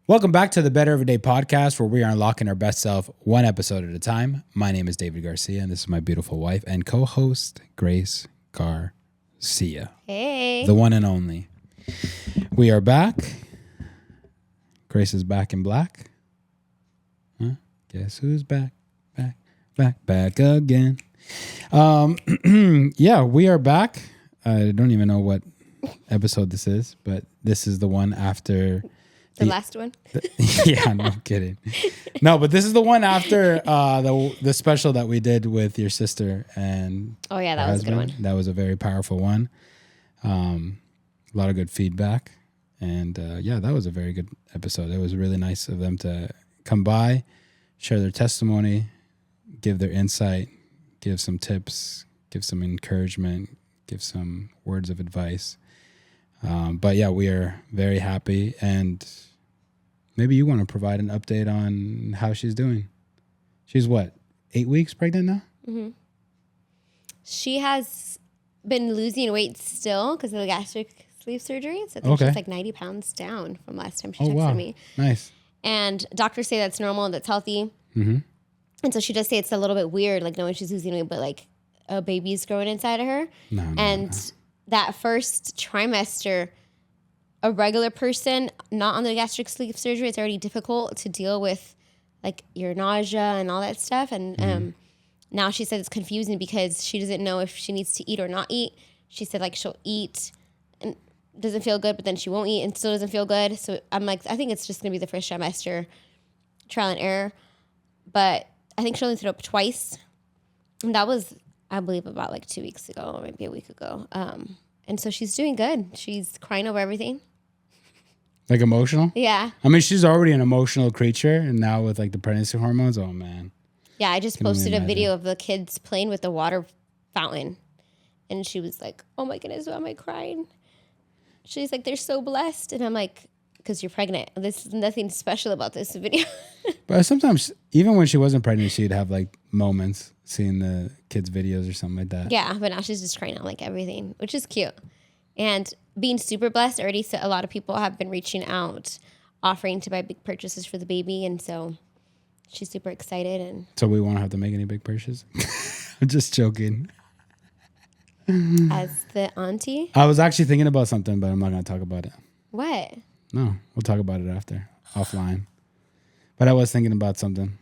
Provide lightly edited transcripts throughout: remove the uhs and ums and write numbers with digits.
Welcome back to the Better Every Day podcast, where we are unlocking our best self one episode at a time. My name is David Garcia, and this is my beautiful wife and co-host, Grace Garcia. Hey. The one and only. We are back. Grace is back in black. Huh? Guess who's back? Back again. Yeah, we are back. I don't even know what episode this is, but this is the one after... The last one? Yeah, no kidding. No, but this is the one after the special that we did with your sister and oh yeah, that was a good one. That was a very powerful one. A lot of good feedback, and yeah, that was a very good episode. It was really nice of them to come by, share their testimony, give their insight, give some tips, give some encouragement, give some words of advice. But yeah, we are very happy, and maybe you want to provide an update on how she's doing. She's what, 8 weeks pregnant now? Mm-hmm. She has been losing weight still because of the gastric sleeve surgery. So I think she's like 90 pounds down from last time she texted me. Nice. And doctors say that's normal and that's healthy. Mm-hmm. And so she does say it's a little bit weird, like knowing she's losing weight, but like a baby's growing inside of her. No. That first trimester, a regular person not on the gastric sleeve surgery, it's already difficult to deal with like your nausea and all that stuff. And now she said it's confusing because she doesn't know if she needs to eat or not eat. She said like she'll eat and doesn't feel good, but then she won't eat and still doesn't feel good. So I'm like, I think it's just going to be the first trimester trial and error. But I think she only threw up twice. And that was, I believe, about like 2 weeks ago or maybe a week ago. And so she's doing good. She's crying over everything. Like emotional? Yeah. I mean, she's already an emotional creature, and now with like the pregnancy hormones, oh man. Yeah, I just posted a video of the kids playing with the water fountain. And she was like, oh my goodness, why am I crying? She's like, they're so blessed. And I'm like, because you're pregnant. There's nothing special about this video. But sometimes, even when she wasn't pregnant, she'd have like moments seeing the kids' videos or something like that. Yeah, but now she's just crying out like everything, which is cute. And being super blessed already, so a lot of people have been reaching out, offering to buy big purchases for the baby. And so she's super excited. And so we won't have to make any big purchases? I'm just joking. As the auntie? I was actually thinking about something, but I'm not going to talk about it. What? No, we'll talk about it after, offline. But I was thinking about something.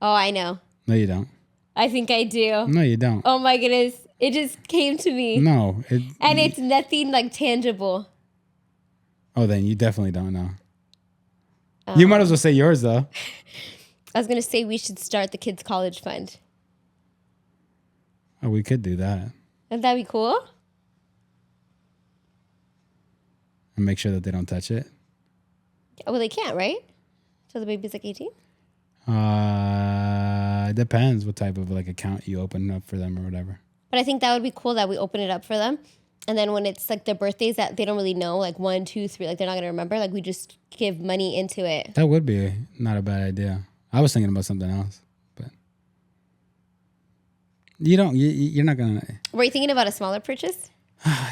Oh, I know. No, you don't. I think I do. No, you don't. Oh my goodness. It just came to me. No. And it's nothing like tangible. Oh, then you definitely don't know. You might as well say yours, though. I was going to say we should start the kids' college fund. Oh, we could do that. Wouldn't that be cool? And make sure that they don't touch it. Well, they can't, right? So the baby's like 18? It depends what type of like account you open up for them or whatever. But I think that would be cool that we open it up for them. And then when it's like their birthdays that they don't really know, like 1, 2, 3, like they're not going to remember, like we just give money into it. That would be not a bad idea. I was thinking about something else, but you're not going to. Were you thinking about a smaller purchase?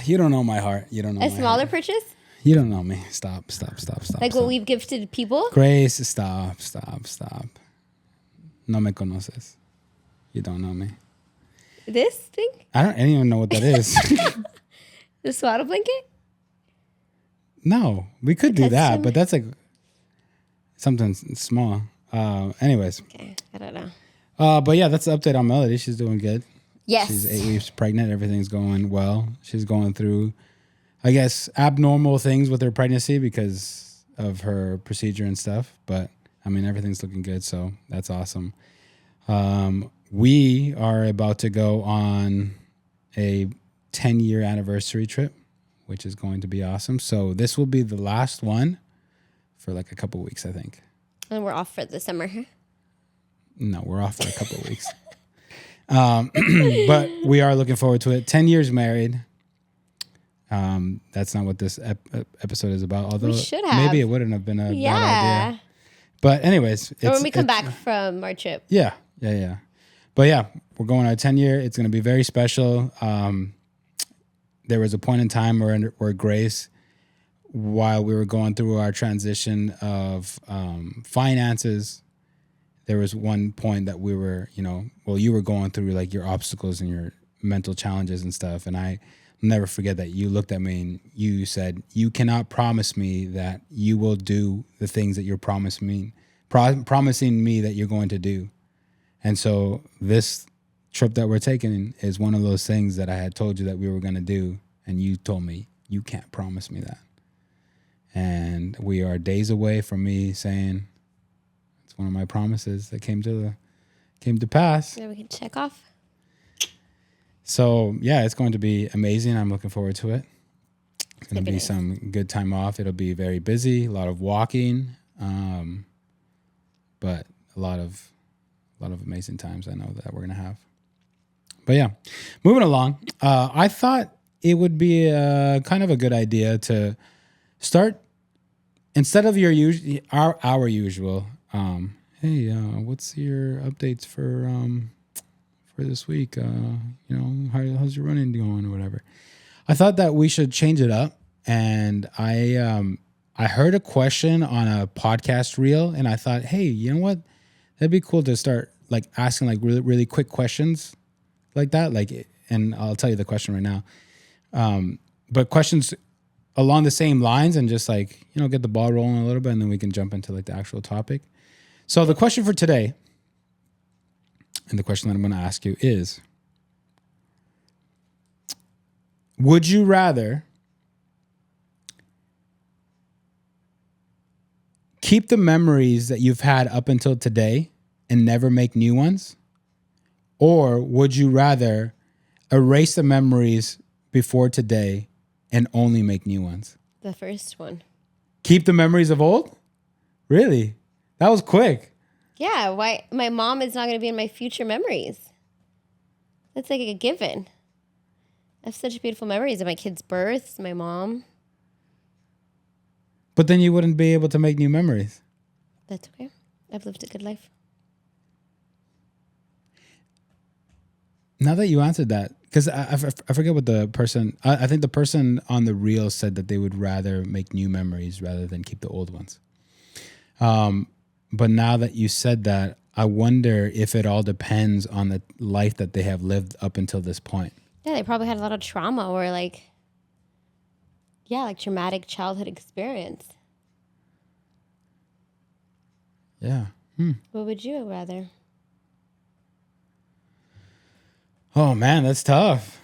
You don't know my heart. You don't know a smaller purchase? You don't know me. Stop. Like what we've gifted people? Grace, stop. No me conoces. You don't know me. This thing? I don't even know what that is. The swaddle blanket? No, we could do that, but that's like something small. Anyways. Okay, I don't know. But yeah, that's the update on Melody. She's doing good. Yes. She's 8 weeks pregnant. Everything's going well. She's going through, I guess, abnormal things with her pregnancy because of her procedure and stuff. But I mean, everything's looking good. So that's awesome. We are about to go on a 10-year anniversary trip, which is going to be awesome. So this will be the last one for like a couple weeks, I think. And we're off for the summer. No, we're off for a couple of weeks. But we are looking forward to it. 10 years married. That's not what this episode is about. Although maybe it wouldn't have been a bad idea. But anyways. Or when we come back from our trip. Yeah. But yeah, we're going on a 10-year. It's going to be very special. There was a point in time where Grace while we were going through our transition of finances, there was one point that we were, you were going through like your obstacles and your mental challenges and stuff. And I never forget that you looked at me and you said, you cannot promise me that you will do the things that you're promising me that you're going to do. And so this trip that we're taking is one of those things that I had told you that we were going to do. And you told me, you can't promise me that. And we are days away from me saying, it's one of my promises that came to pass. Yeah, we can check off. So yeah, it's going to be amazing. I'm looking forward to it. It's going to be some good time off. It'll be very busy, a lot of walking, but a lot of amazing times I know that we're going to have. But yeah, moving along, I thought it would be kind of a good idea to start, instead of our usual, hey, what's your updates for this week? How's your running going or whatever. I thought that we should change it up, and I heard a question on a podcast reel, and I thought, hey, you know what? That'd be cool to start like asking like really, really quick questions like that. Like, and I'll tell you the question right now. But questions along the same lines, and just like, get the ball rolling a little bit, and then we can jump into like the actual topic. So the question for today, and the question that I'm going to ask you is, would you rather keep the memories that you've had up until today and never make new ones? Or would you rather erase the memories before today and only make new ones? The first one. Keep the memories of old? Really? That was quick. Yeah, why? My mom is not going to be in my future memories. That's like a given. I have such beautiful memories of my kids' births, my mom. But then you wouldn't be able to make new memories. That's okay. I've lived a good life. Now that you answered that, because I forget what the person, I think the person on the reel said that they would rather make new memories rather than keep the old ones. But now that you said that, I wonder if it all depends on the life that they have lived up until this point. Yeah, they probably had a lot of trauma or like traumatic childhood experience. Yeah. What would you rather? Oh man, that's tough.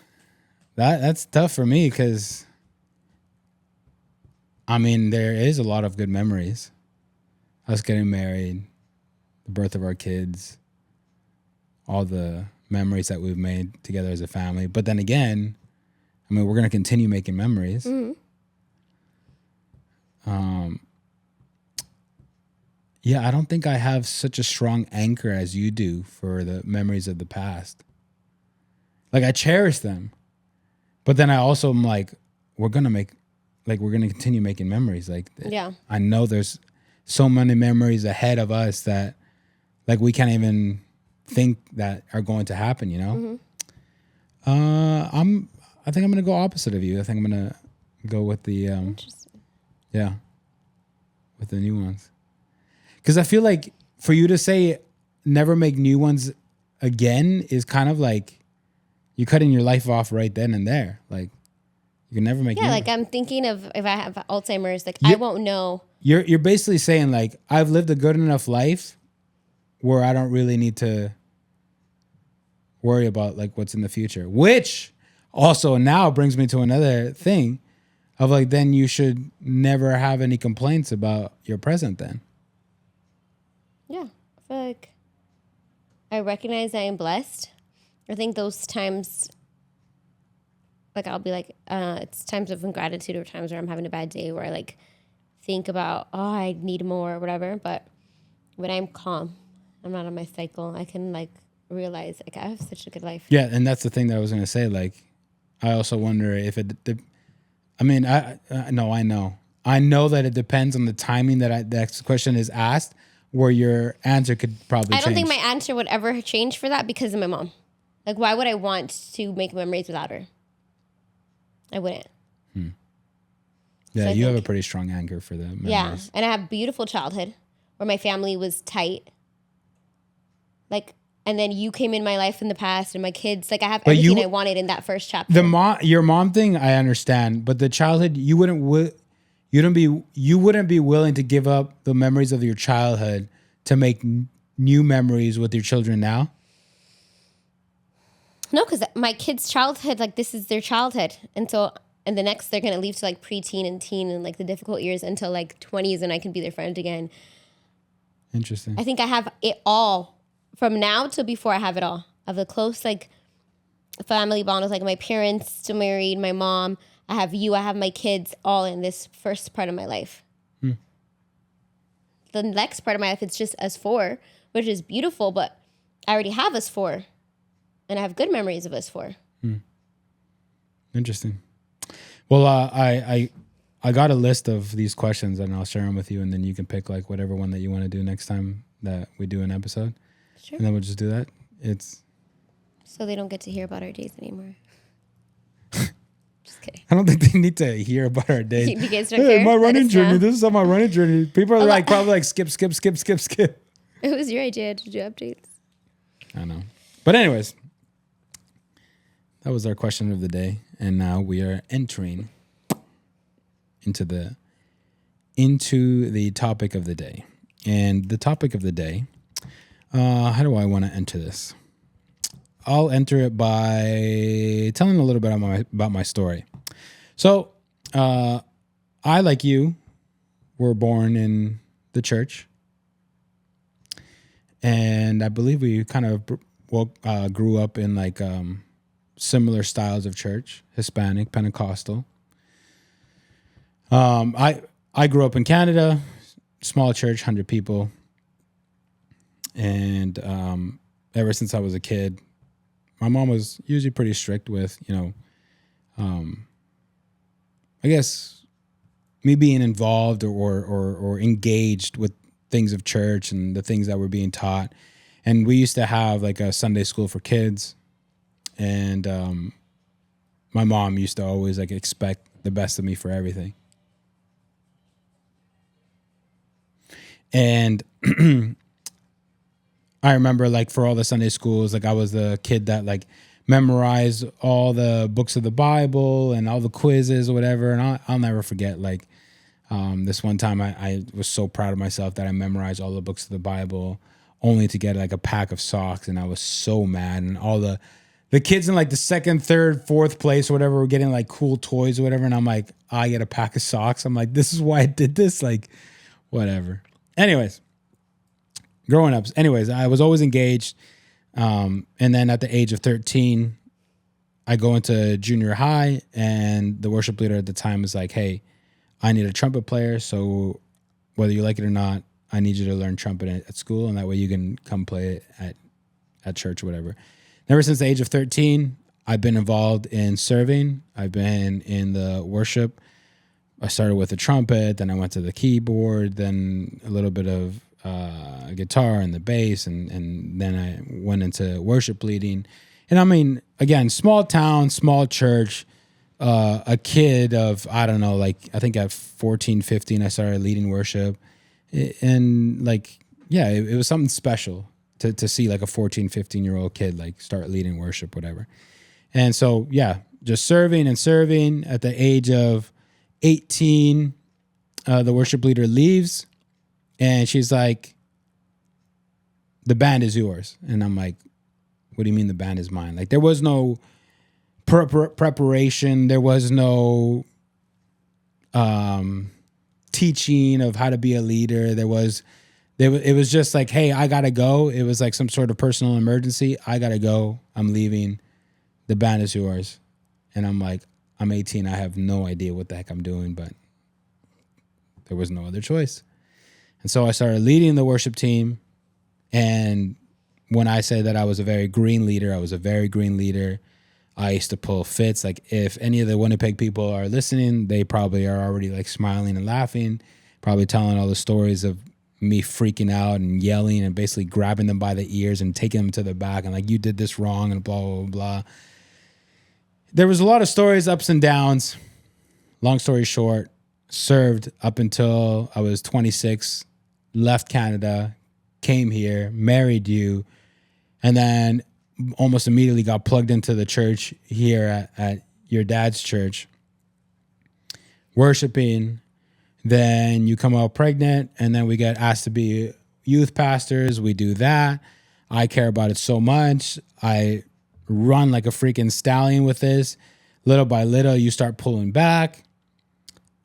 That's tough for me because, I mean, there is a lot of good memories. Us getting married, the birth of our kids, all the memories that we've made together as a family. But then again, I mean, we're going to continue making memories. Mm-hmm. Yeah, I don't think I have such a strong anchor as you do for the memories of the past. Like, I cherish them. But then I also am like, we're going to continue making memories. Like, yeah. I know there's so many memories ahead of us that like we can't even think that are going to happen, Mm-hmm. I think I'm going to go opposite of you. I think I'm going to go with the, Interesting. Yeah, with the new ones. Because I feel like for you to say never make new ones again is kind of like you're cutting your life off right then and there. Like you can never make new like ones. I'm thinking of if I have Alzheimer's, like I won't know. You're basically saying like I've lived a good enough life where I don't really need to worry about like what's in the future, which also now brings me to another thing of like, then you should never have any complaints about your present then. Yeah. I feel like I recognize I am blessed. I think those times, like I'll be like, it's times of ingratitude or times where I'm having a bad day where I like think about, I need more or whatever. But when I'm calm, I'm not on my cycle, I can like realize like I have such a good life. Yeah, and that's the thing that I was going to say. Like, I also wonder if I know that it depends on the timing that that question is asked, where your answer could probably change. I don't think my answer would ever change for that because of my mom. Like, why would I want to make memories without her? I wouldn't. Yeah, So you have a pretty strong anchor for the memories. Yeah, and I have beautiful childhood where my family was tight. Like, and then you came in my life in the past, and my kids. Like, I have everything I wanted in that first chapter. Your mom thing, I understand, but the childhood, you wouldn't be willing to give up the memories of your childhood to make new memories with your children now. No, because my kids' childhood, like, this is their childhood, and so. And the next, they're going to leave to like preteen and teen and like the difficult years until like 20s, and I can be their friend again. Interesting. I think I have it all from now till before I have it all. I have a close like family bond with like my parents still married, my mom. I have you. I have my kids all in this first part of my life. The next part of my life, it's just us four, which is beautiful, but I already have us four, and I have good memories of us four. Interesting. Well, I got a list of these questions, and I'll share them with you, and then you can pick like whatever one that you want to do next time that we do an episode. Sure. And then we'll just do that. So they don't get to hear about our days anymore. Just kidding. I don't think they need to hear about our days. You guys don't care? My running journey. This is on my running journey. People are like probably like skip. It was your idea to do updates. I know. But anyways, that was our question of the day. And now we are entering into the topic of the day. And the topic of the day, how do I want to enter this? I'll enter it by telling a little bit about my story. So, I, like you, were born in the church. And I believe we kind of grew up in like similar styles of church, Hispanic, Pentecostal. I grew up in Canada, small church, 100 people. And ever since I was a kid, my mom was usually pretty strict with, I guess me being involved or engaged with things of church and the things that were being taught. And we used to have like a Sunday school for kids. And my mom used to always like expect the best of me for everything. And I remember like for all the Sunday schools, like I was the kid that like memorized all the books of the Bible and all the quizzes or whatever. And I'll never forget like this one time I was so proud of myself that I memorized all the books of the Bible only to get like a pack of socks. And I was so mad. And all the kids in like the second, third, fourth place or whatever were getting like cool toys or whatever. And I'm like, I get a pack of socks. I'm like, this is why I did this. Like, whatever. Anyways, growing up. Anyways, I was always engaged. And then at the age of 13, I go into junior high, and the worship leader at the time was like, hey, I need a trumpet player. So whether you like it or not, I need you to learn trumpet at school. And that way you can come play it at church or whatever. Ever since the age of 13, I've been involved in serving. I've been in the worship. I started with the trumpet, then I went to the keyboard, then a little bit of guitar and the bass, and then I went into worship leading. And I mean, again, small town, small church, a kid of, I don't know, like I think at 14, 15, I started leading worship. And like, yeah, it was something special to see like a 14, 15-year-old kid like start leading worship, whatever. And so, yeah, just serving and serving. At the age of 18, the worship leader leaves, and she's like, the band is yours. And I'm like, what do you mean the band is mine? Like, there was no preparation. There was no teaching of how to be a leader. It was just like, hey, I got to go. It was like some sort of personal emergency. I got to go. I'm leaving. The band is yours. And I'm like, I'm 18. I have no idea what the heck I'm doing, but there was no other choice. And so I started leading the worship team. And when I say that I was a very green leader, I was a very green leader. I used to pull fits. Like, if any of the Winnipeg people are listening, they probably are already like smiling and laughing, probably telling all the stories of me freaking out and yelling and basically grabbing them by the ears and taking them to the back and like, you did this wrong and blah, blah, blah. There was a lot of stories, ups and downs. Long story short, served up until I was 26, left Canada, came here, married you, and then almost immediately got plugged into the church here at your dad's church, worshiping. Then you come out pregnant, and then we get asked to be youth pastors. We do that. I care about it so much. I run like a freaking stallion with this. Little by little, you start pulling back.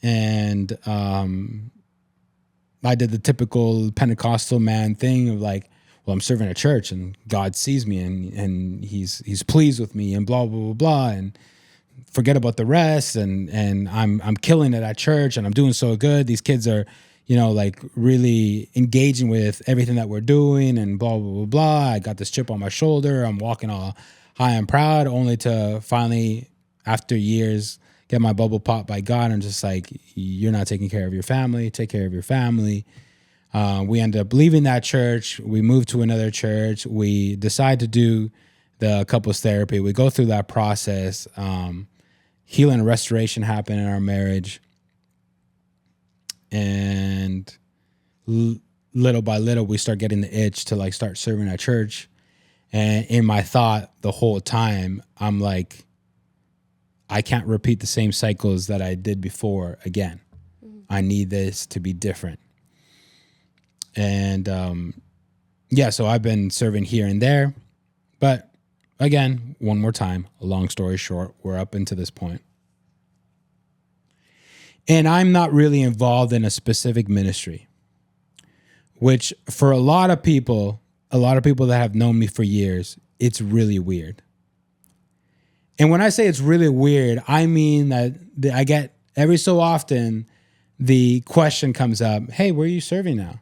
And I did the typical Pentecostal man thing of like, well, I'm serving a church and God sees me and he's pleased with me and blah, blah, blah, blah. And forget about the rest. And I'm killing it at church and I'm doing so good. These kids are, like really engaging with everything that we're doing and blah, blah, blah, blah. I got this chip on my shoulder. I'm walking all high and proud, only to finally, after years, get my bubble popped by God. And just like, you're not taking care of your family. Take care of your family. We ended up leaving that church. We moved to another church. We decide to do the couples therapy. We go through that process. Healing and restoration happened in our marriage. And little by little, we start getting the itch to like start serving at church. And in my thought the whole time, I'm like, I can't repeat the same cycles that I did before again. Mm-hmm. I need this to be different. And so I've been serving here and there. But again, one more time, a long story short, we're up into this point. And I'm not really involved in a specific ministry, which for a lot of people that have known me for years, it's really weird. And when I say it's really weird, I mean that I get every so often the question comes up, hey, where are you serving now?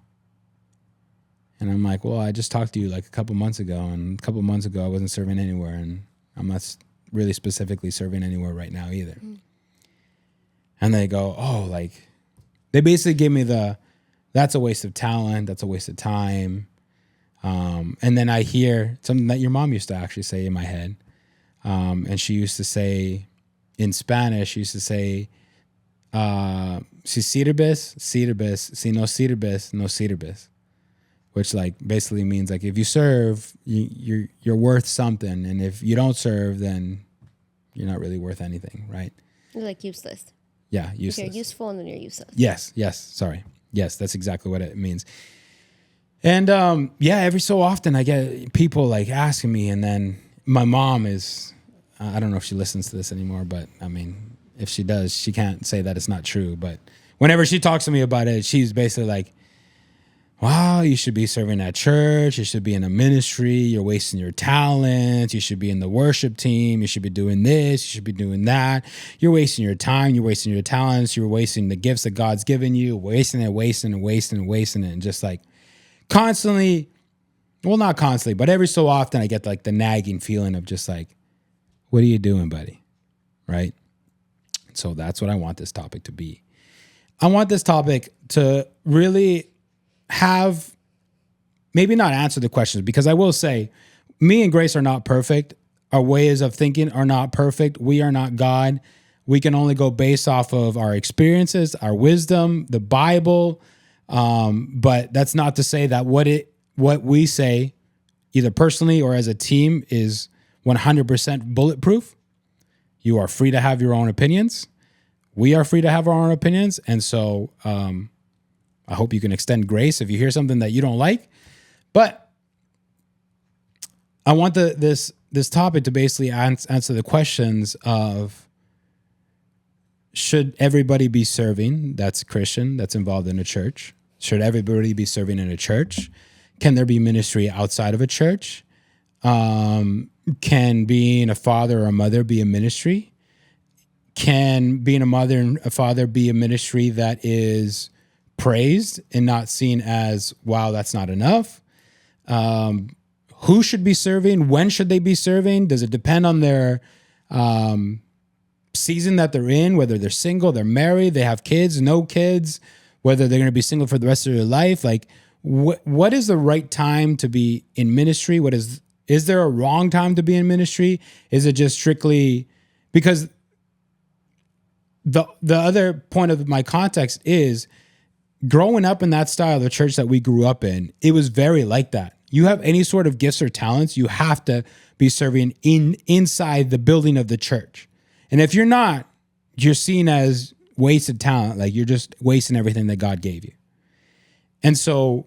And I'm like, well, I just talked to you like a couple months ago. And a couple months ago, I wasn't serving anywhere. And I'm not really specifically serving anywhere right now either. Mm. And they go, oh, like, they basically give me that's a waste of talent. That's a waste of time. And then I hear something that your mom used to actually say in my head. And she used to say in Spanish, she used to say, si sirves, sirves, si no sirves, no sirves. Which like basically means like if you serve, you're worth something. And if you don't serve, then you're not really worth anything, right? You're like useless. Yeah, useless. If you're useful and then you're useless. Yes, sorry. Yes, that's exactly what it means. And every so often I get people like asking me, and then my mom is, I don't know if she listens to this anymore, but I mean, if she does, she can't say that it's not true. But whenever she talks to me about it, she's basically like, wow, you should be serving at church. You should be in a ministry. You're wasting your talents. You should be in the worship team. You should be doing this. You should be doing that. You're wasting your time. You're wasting your talents. You're wasting the gifts that God's given you, wasting it. And just like constantly, well, not constantly, but every so often I get like the nagging feeling of just like, what are you doing, buddy? Right? So that's what I want this topic to be. I want this topic to really have, maybe not answer the questions, because I will say me and Grace are not perfect. Our ways of thinking are not perfect. We are not God. We can only go based off of our experiences, our wisdom, the Bible. But that's not to say that what we say, either personally or as a team, is 100% bulletproof. You are free to have your own opinions. We are free to have our own opinions. And so, I hope you can extend grace if you hear something that you don't like. But I want this topic to basically answer the questions of, should everybody be serving that's Christian, that's involved in a church? Should everybody be serving in a church? Can there be ministry outside of a church? Can being a father or a mother be a ministry? Can being a mother and a father be a ministry that is praised and not seen as, wow, that's not enough? Who should be serving? When should they be serving? Does it depend on their season that they're in, whether they're single, they're married, they have kids, no kids, whether they're going to be single for the rest of their life? Like, what is the right time to be in ministry? Is there a wrong time to be in ministry? Is it just strictly because the other point of my context is growing up in that style of the church that we grew up in, it was very like that. You have any sort of gifts or talents, you have to be serving inside the building of the church. And if you're not, you're seen as wasted talent, like you're just wasting everything that God gave you. And so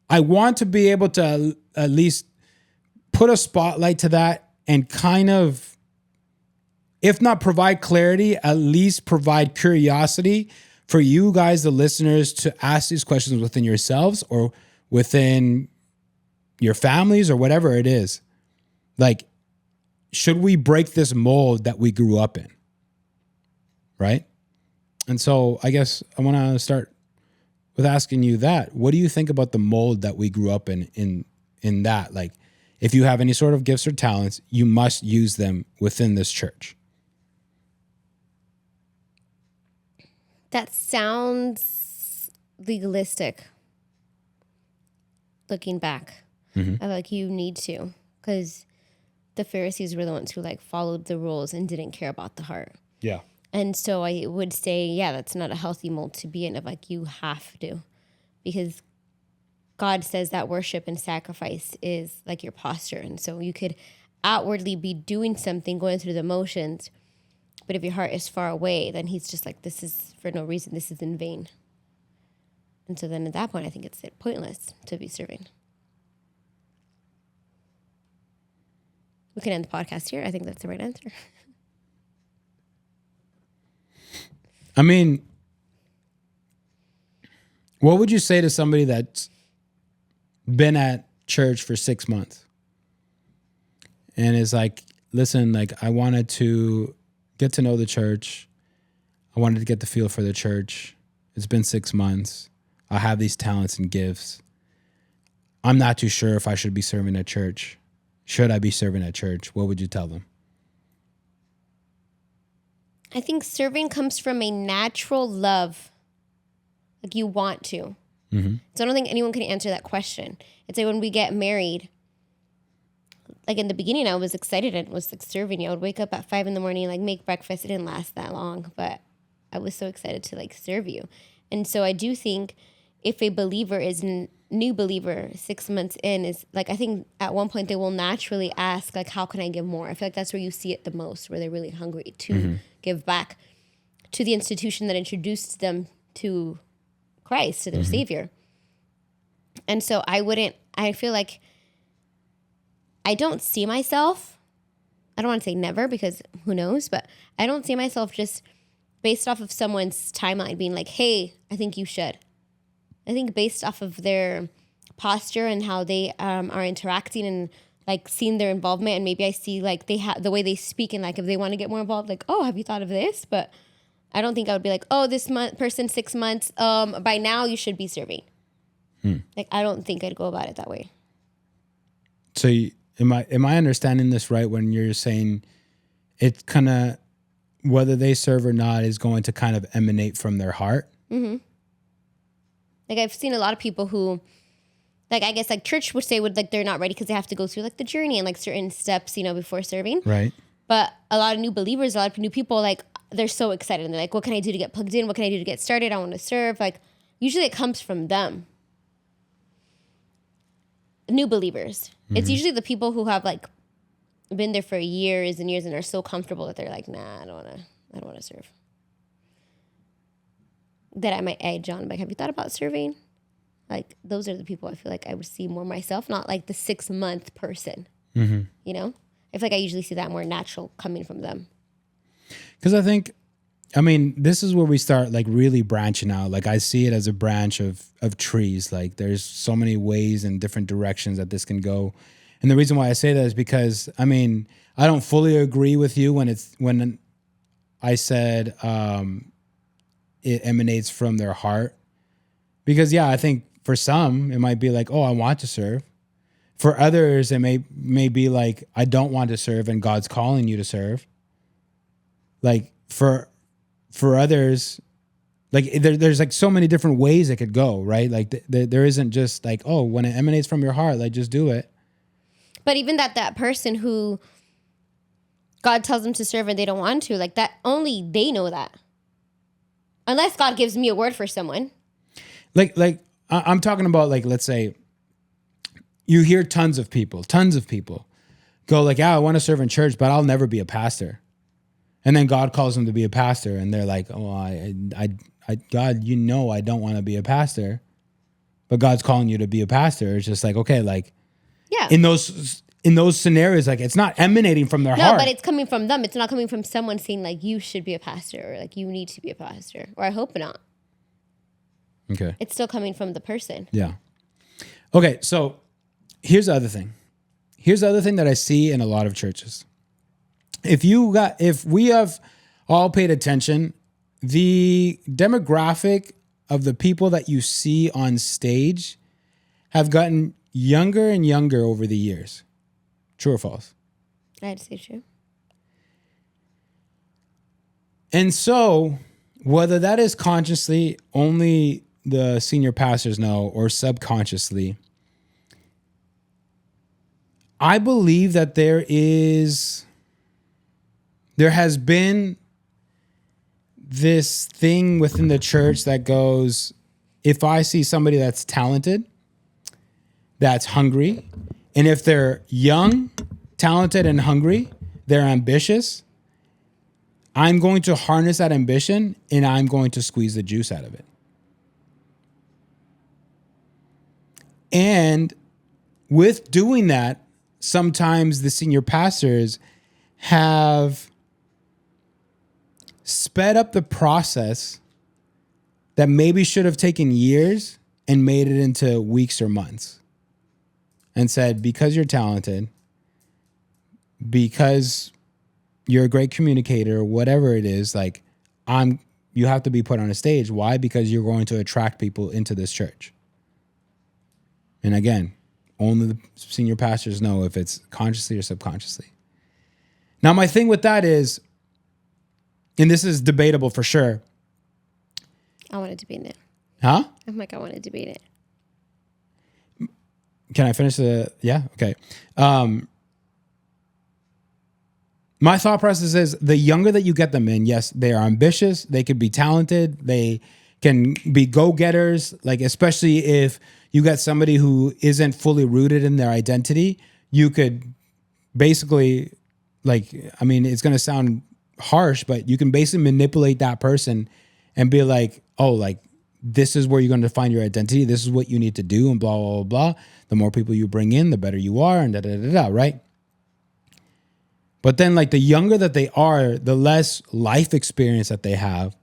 I want to be able to at least put a spotlight to that and kind of, if not provide clarity, at least provide curiosity for you guys, the listeners, to ask these questions within yourselves or within your families or whatever it is. Like, should we break this mold that we grew up in? Right? And so I guess I want to start with asking you that. What do you think about the mold that we grew up in that? Like, if you have any sort of gifts or talents, you must use them within this church. That sounds legalistic. Looking back, I like you need to, because the Pharisees were the ones who like followed the rules and didn't care about the heart. Yeah. And so I would say, yeah, that's not a healthy mold to be in. Of like, you have to, because God says that worship and sacrifice is like your posture. And so you could outwardly be doing something, going through the motions, but if your heart is far away, then he's just like, this is for no reason. This is in vain. And so then at that point, I think it's pointless to be serving. We can end the podcast here. I think that's the right answer. I mean, what would you say to somebody that's been at church for 6 months and is like, listen, like I wanted to get to know the church. I wanted to get the feel for the church. It's been 6 months. I have these talents and gifts. I'm not too sure if I should be serving at church. Should I be serving at church? What would you tell them? I think serving comes from a natural love. Like you want to. Mm-hmm. So I don't think anyone can answer that question. It's like when we get married, like in the beginning, I was excited and was like serving. I would wake up at 5 a.m, like make breakfast. It didn't last that long, but I was so excited to like serve you. And so I do think if a believer is new believer 6 months in, is like, I think at one point they will naturally ask like, how can I give more? I feel like that's where you see it the most, where they're really hungry to give back to the institution that introduced them to Christ, to their Savior. And so I feel like I don't see myself, I don't want to say never because who knows, but I don't see myself just based off of someone's timeline being like, hey, I think you should. I think based off of their posture and how they are interacting and like seeing their involvement, and maybe I see like they have the way they speak and like if they want to get more involved, like, oh, have you thought of this? But I don't think I would be like, oh, this person 6 months, by now you should be serving. Like I don't think I'd go about it that way. So am I understanding this right when you're saying it kind of, whether they serve or not, is going to kind of emanate from their heart? Mm-hmm. Like I've seen a lot of people who, like I guess like church would say like they're not ready because they have to go through like the journey and like certain steps, before serving. Right. But a lot of new believers, a lot of new people, like they're so excited and they're like, what can I do to get plugged in? What can I do to get started? I want to serve. Like usually it comes from them. New believers. Mm-hmm. It's usually the people who have like been there for years and years and are so comfortable that they're like, nah, I don't want to serve. That I might edge on, like, have you thought about serving? Like, those are the people I feel like I would see more myself, not like the 6 month person. Mm-hmm. I feel like I usually see that more natural coming from them. Because this is where we start like really branching out. Like I see it as a branch of trees. Like there's so many ways and different directions that this can go. And the reason why I say that is because, I don't fully agree with you when I said, it emanates from their heart, because I think for some it might be like, oh, I want to serve. For others it may be like, I don't want to serve and God's calling you to serve. Like for others, like there's like so many different ways it could go, right? Like there isn't just like, oh, when it emanates from your heart, like just do it. But even that person who God tells them to serve and they don't want to, like that, only they know that. Unless God gives me a word for someone. Like I'm talking about, like, let's say you hear tons of people go like, yeah, I want to serve in church, but I'll never be a pastor. And then God calls them to be a pastor, and they're like, oh, I God, you know, I don't want to be a pastor, but God's calling you to be a pastor. It's just like, okay, like, yeah, in those scenarios, like, it's not emanating from their heart. No, but it's coming from them. It's not coming from someone saying like, you should be a pastor, or like, you need to be a pastor, or I hope not. Okay. It's still coming from the person. Yeah. Okay, so here's the other thing. Here's the other thing that I see in a lot of churches. If we have all paid attention, the demographic of the people that you see on stage have gotten younger and younger over the years. True or false? I'd say true. And so, whether that is consciously, only the senior pastors know, or subconsciously, I believe that there has been this thing within the church that goes, if I see somebody that's talented, that's hungry, and if they're young, talented, and hungry, they're ambitious, I'm going to harness that ambition and I'm going to squeeze the juice out of it. And with doing that, sometimes the senior pastors have sped up the process that maybe should have taken years and made it into weeks or months, and said, because you're talented, because you're a great communicator, whatever it is, like, you have to be put on a stage. Why? Because you're going to attract people into this church. And again, only the senior pastors know if it's consciously or subconsciously. Now, my thing with that is, and this is debatable for sure. I want to debate it. Huh? I'm like, I want to debate it. Can I finish yeah? Okay. My thought process is, the younger that you get them in, yes, they are ambitious. They could be talented. They can be go-getters. Like, especially if you got somebody who isn't fully rooted in their identity, you could basically, like, I mean, it's going to sound harsh, but you can basically manipulate that person and be like, oh, like, this is where you're going to find your identity. This is what you need to do, and blah, blah, blah, blah. The more people you bring in, the better you are, and da-da-da-da, right? But then, like, the younger that they are, the less life experience that they have.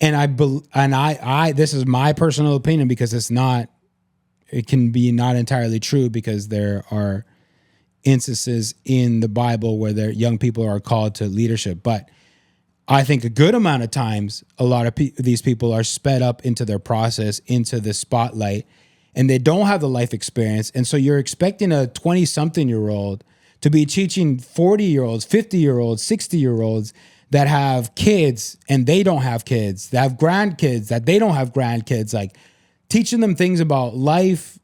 And I this is my personal opinion, because it can be not entirely true, because there are instances in the Bible where young people are called to leadership. But I think a good amount of times, a lot of these people are sped up into their process, into the spotlight, and they don't have the life experience. And so you're expecting a 20-something-year-old to be teaching 40-year-olds, 50-year-olds, 60-year-olds that have kids and they don't have kids, that have grandkids that they don't have grandkids, like, teaching them things about life,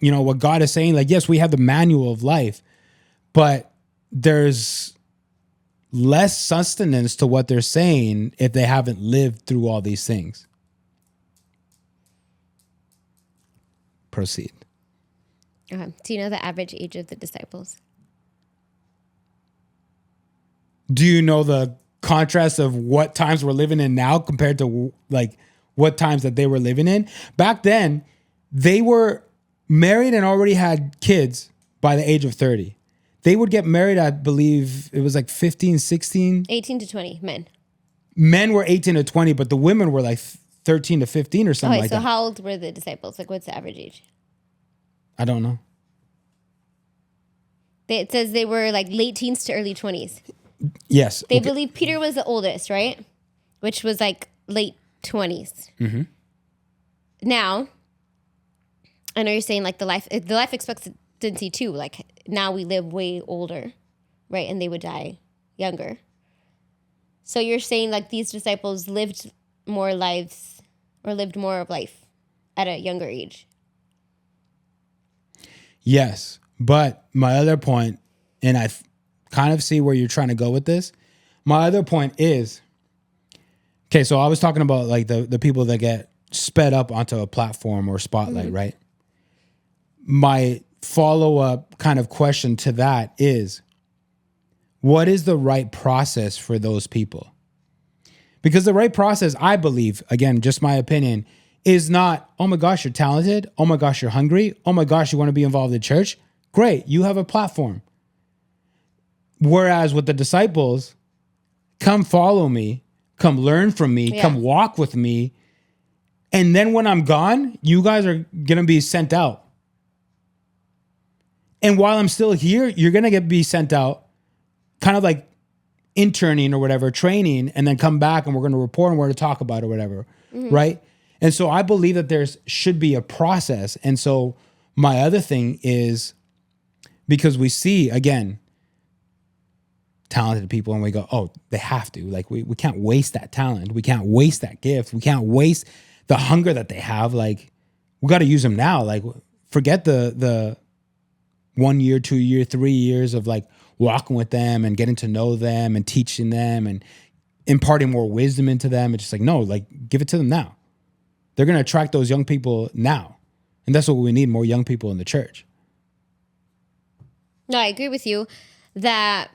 what God is saying. Like, yes, we have the manual of life, but there's less sustenance to what they're saying if they haven't lived through all these things. Proceed. Do you know the average age of the disciples? Do you know the contrast of what times we're living in now compared to, like, what times that they were living in? Back then, they were married and already had kids by the age of 30. They would get married, I believe it was like 15, 16. 18 to 20 men. Men were 18 to 20, but the women were like 13 to 15 or something like that. So how old were the disciples? Like, what's the average age? I don't know. It says they were like late teens to early 20s. Yes. They believe Peter was the oldest, right? Which was like late 20s. Mm-hmm. Now, I know you're saying like the life expectancy too. Like, now we live way older, right? And they would die younger. So you're saying like these disciples lived more lives, or lived more of life at a younger age. Yes. But my other point, and I kind of see where you're trying to go with this. My other point is, okay, so I was talking about like the people that get sped up onto a platform or spotlight, right? My follow-up kind of question to that is, what is the right process for those people? Because the right process, I believe, again, just my opinion, is not, oh my gosh, you're talented. Oh my gosh, you're hungry. Oh my gosh, you want to be involved in church. Great, you have a platform. Whereas with the disciples, come follow me, come learn from me, come walk with me. And then when I'm gone, you guys are going to be sent out. And while I'm still here, you're going to be sent out, kind of like interning or whatever, training, and then come back and we're going to report and we're going to talk about it or whatever, right? And so I believe that there should be a process. And so my other thing is, because we see, again, talented people and we go, oh, they have to. Like, we can't waste that talent. We can't waste that gift. We can't waste the hunger that they have. Like, we got to use them now. Like, forget the 1 year, 2 year, 3 years of like walking with them and getting to know them and teaching them and imparting more wisdom into them. It's just like, no, like, give it to them now. They're going to attract those young people now. And that's what we need, more young people in the church. No, I agree with you that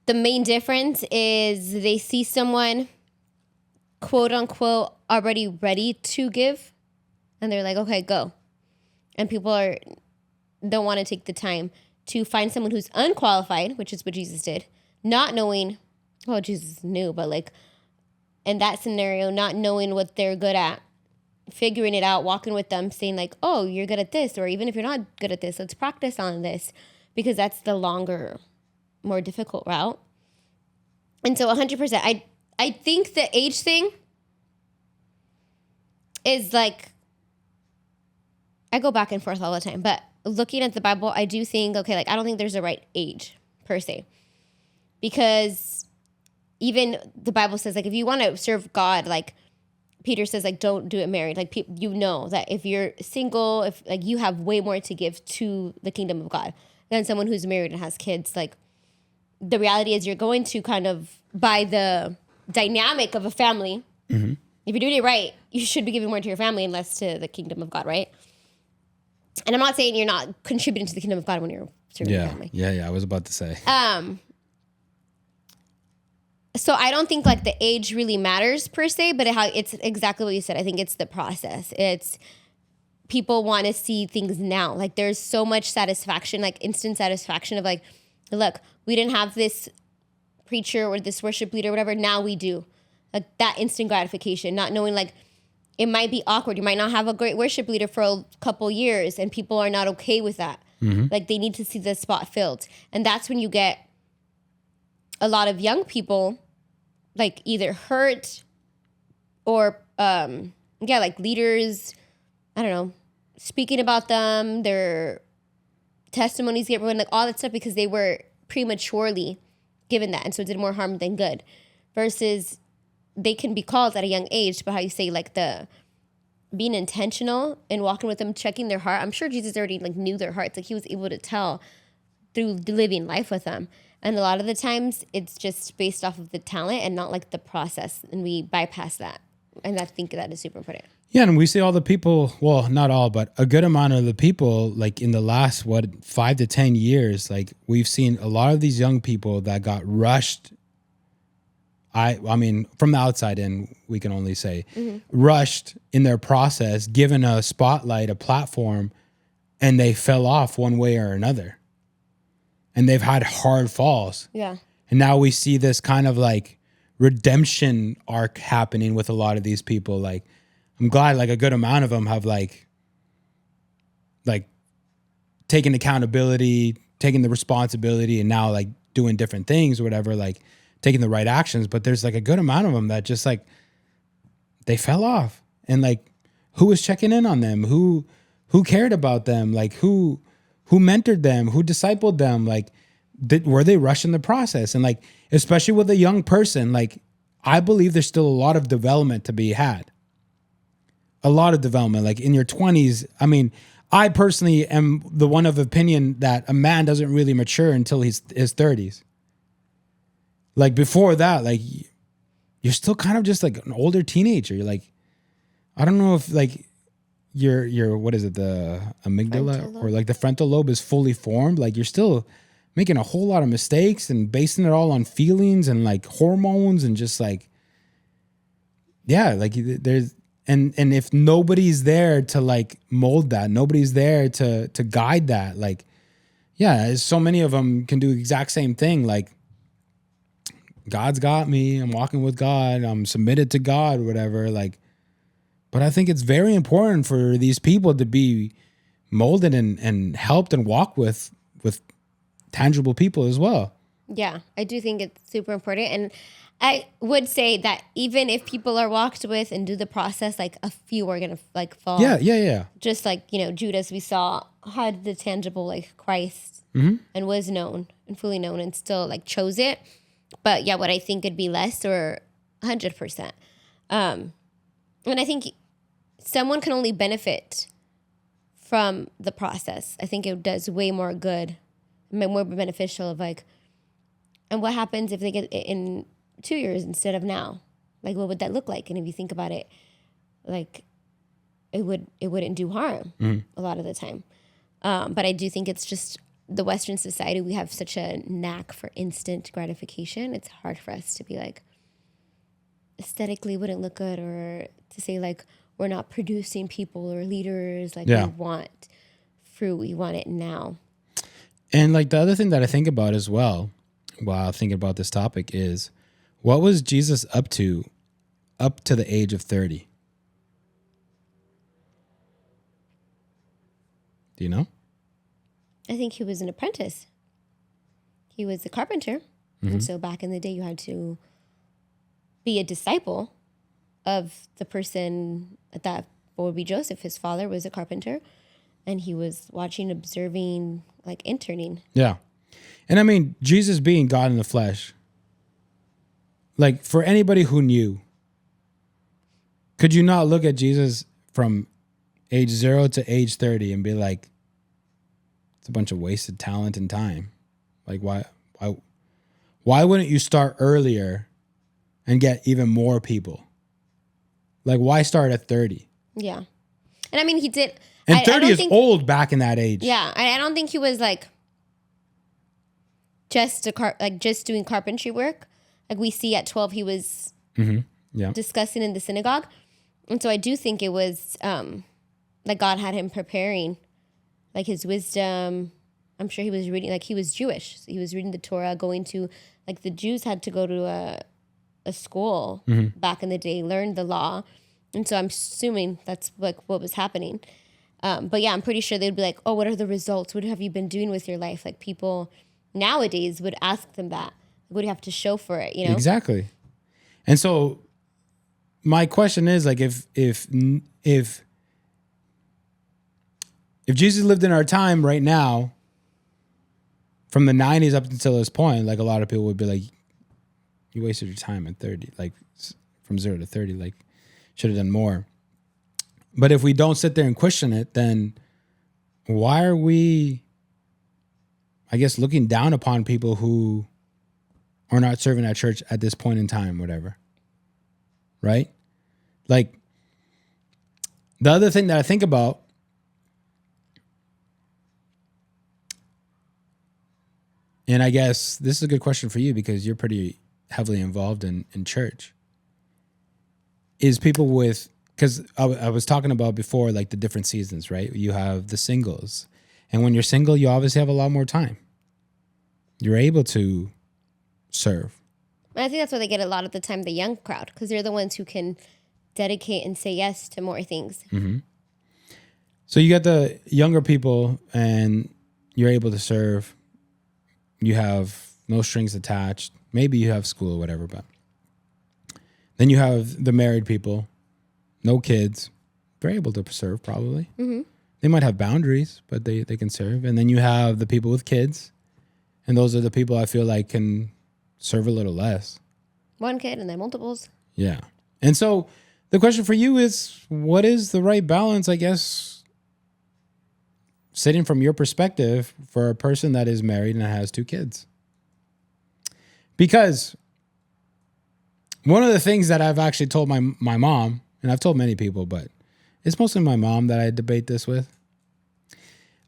the main difference is they see someone, quote unquote, already ready to give. And they're like, okay, go. And people don't want to take the time to find someone who's unqualified, which is what Jesus did, not knowing, well, Jesus knew, but like in that scenario, not knowing what they're good at, figuring it out, walking with them, saying like, oh, you're good at this, or even if you're not good at this, let's practice on this, because that's the longer, more difficult route. And so 100%, I think the age thing is like, I go back and forth all the time, but looking at the Bible, I do think, okay, like, I don't think there's a right age per se, because even the Bible says, like, if you want to serve God, like Peter says, like, don't do it married. Like, you know that if you're single, if like you have way more to give to the kingdom of God than someone who's married and has kids. Like, the reality is you're going to kind of, by the dynamic of a family, if you're doing it right, you should be giving more to your family and less to the kingdom of God, right? And I'm not saying you're not contributing to the kingdom of God when you're serving your family. Yeah, I was about to say. So I don't think like the age really matters per se, but it's exactly what you said. I think it's the process. It's people want to see things now. Like, there's so much satisfaction, like instant satisfaction of like, look, we didn't have this preacher or this worship leader or whatever. Now we do. Like, that instant gratification, not knowing like, it might be awkward. You might not have a great worship leader for a couple years and people are not okay with that. Like, they need to see the spot filled. And that's when you get a lot of young people like either hurt or, like leaders, I don't know, speaking about them, their testimonies get ruined, like all that stuff because they were prematurely given that. And so it did more harm than good versus they can be called at a young age, but how you say like the being intentional and walking with them, checking their heart. I'm sure Jesus already like knew their hearts. Like, he was able to tell through living life with them. And a lot of the times it's just based off of the talent and not like the process. And we bypass that. And I think that is super important. Yeah, and we see all the people, well, not all, but a good amount of the people, like in the last, 5 to 10 years, like we've seen a lot of these young people that got rushed. I mean, from the outside in, we can only say, rushed in their process, given a spotlight, a platform, and they fell off one way or another. And they've had hard falls. Yeah. And now we see this kind of like redemption arc happening with a lot of these people. Like, I'm glad like a good amount of them have like taken accountability, taking the responsibility, and now like doing different things or whatever, like taking the right actions. But there's like a good amount of them that just like, they fell off. And like, who was checking in on them? Who cared about them? Like, who mentored them? Who discipled them? Like, were they rushing the process? And like, especially with a young person, like, I believe there's still a lot of development to be had. a lot of development. Like in your 20s, I mean, I personally am the one of opinion that a man doesn't really mature until his 30s. Like before that, like you're still kind of just like an older teenager. You're like, I don't know if like your what is it, the amygdala or like the frontal lobe is fully formed. Like you're still making a whole lot of mistakes and basing it all on feelings and like hormones and just like, yeah, like there's, and if nobody's there to like mold that, nobody's there to guide that, like, yeah, so many of them can do the exact same thing. Like, God's got me, I'm walking with God, I'm submitted to God, whatever. Like, but I think it's very important for these people to be molded and helped and walk with tangible people as well. Yeah, I do think it's super important. And I would say that even if people are walked with and do the process, like a few are going to like fall. Yeah. Just like, Judas, we saw had the tangible like Christ and was known and fully known and still like chose it. But yeah, what I think would be less or 100%. And I think someone can only benefit from the process. I think it does way more good, more beneficial of like, and what happens if they get it in 2 years instead of now? Like, what would that look like? And if you think about it, like, it wouldn't do harm a lot of the time. But I do think it's just the Western society, we have such a knack for instant gratification. It's hard for us to be like, aesthetically wouldn't look good, or to say like, we're not producing people or leaders. Like, we want fruit. We want it now. And like the other thing that I think about as well, while thinking about this topic, is what was Jesus up to the age of 30? Do you know? I think he was an apprentice. He was a carpenter. And so back in the day, you had to be a disciple of the person that would be Joseph. His father was a carpenter, and he was watching, observing, like interning. Yeah. And I mean, Jesus being God in the flesh, like for anybody who knew, could you not look at Jesus from age 0 to age 30 and be like, it's a bunch of wasted talent and time? Like, why wouldn't you start earlier and get even more people? Like, why start at 30? Yeah. And I mean, he did. And 30 is old back in that age. Yeah. I don't think he was like just just doing carpentry work. Like we see at 12, he was discussing in the synagogue. And so I do think it was like God had him preparing like his wisdom. I'm sure he was reading, like he was Jewish. So he was reading the Torah, going to, like the Jews had to go to a school back in the day, learn the law. And so I'm assuming that's like what was happening. But yeah, I'm pretty sure they'd be like, oh, what are the results? What have you been doing with your life? Like people nowadays would ask them that. What do you have to show for it, Exactly. And so my question is like, if Jesus lived in our time right now, from the 90s up until this point, like a lot of people would be like, you wasted your time at 30, like from 0 to 30, like should have done more. But if we don't sit there and question it, then why are we, I guess, looking down upon people who are not serving at church at this point in time, whatever? Right? Like, the other thing that I think about, and I guess this is a good question for you because you're pretty heavily involved in church, is people with, because I was talking about before, like the different seasons, right? You have the singles. And when you're single, you obviously have a lot more time. You're able to serve. I think that's why they get a lot of the time the young crowd, because they're the ones who can dedicate and say yes to more things. Mm-hmm. So you got the younger people and you're able to serve. You have no strings attached. Maybe you have school or whatever, but then you have the married people, no kids. They're able to serve probably. Mm-hmm. They might have boundaries, but they can serve. And then you have the people with kids. And those are the people I feel like can serve a little less. One kid and then multiples. Yeah. And so the question for you is, what is the right balance, I guess, sitting from your perspective for a person that is married and has 2 kids? Because one of the things that I've actually told my mom, and I've told many people, but it's mostly my mom that I debate this with.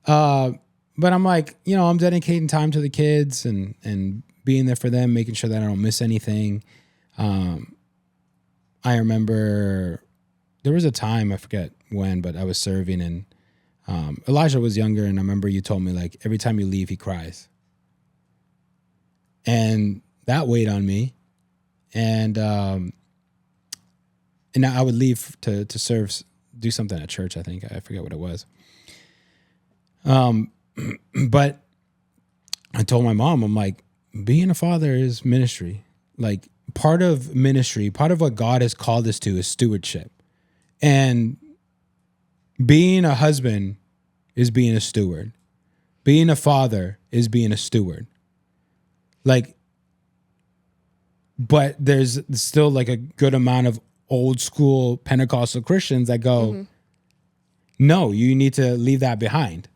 But I'm like, I'm dedicating time to the kids and being there for them, making sure that I don't miss anything. I remember there was a time, I forget when, but I was serving and Elijah was younger, and I remember you told me, like, every time you leave, he cries. And that weighed on me. And I would leave to serve, do something at church, I think. I forget what it was. But I told my mom, I'm like, being a father is ministry. Like, part of ministry, part of what God has called us to is stewardship. And being a husband is being a steward. Being a father is being a steward. Like, but there's still like a good amount of old school Pentecostal Christians that go, no, you need to leave that behind.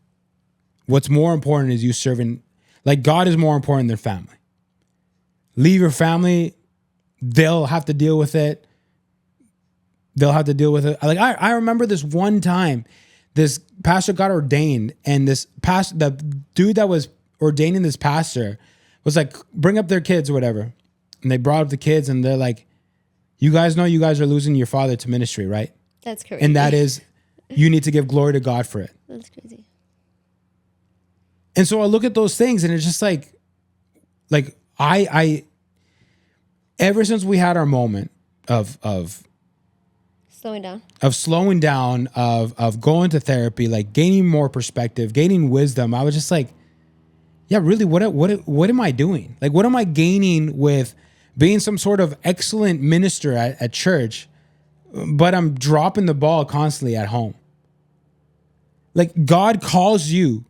What's more important is you serving, like, God is more important than family. Leave your family. They'll have to deal with it. Like, I remember this one time, this pastor got ordained, and the dude that was ordaining this pastor was like, bring up their kids or whatever. And they brought up the kids, and they're like, you guys know you guys are losing your father to ministry, right? That's crazy. And that is, you need to give glory to God for it. That's crazy. And so I look at those things, and it's just like I ever since we had our moment of slowing down, of going to therapy, like gaining more perspective, gaining wisdom, I was just like, yeah, really, what am I doing? Like, what am I gaining with being some sort of excellent minister at church, but I'm dropping the ball constantly at home? Like, God calls you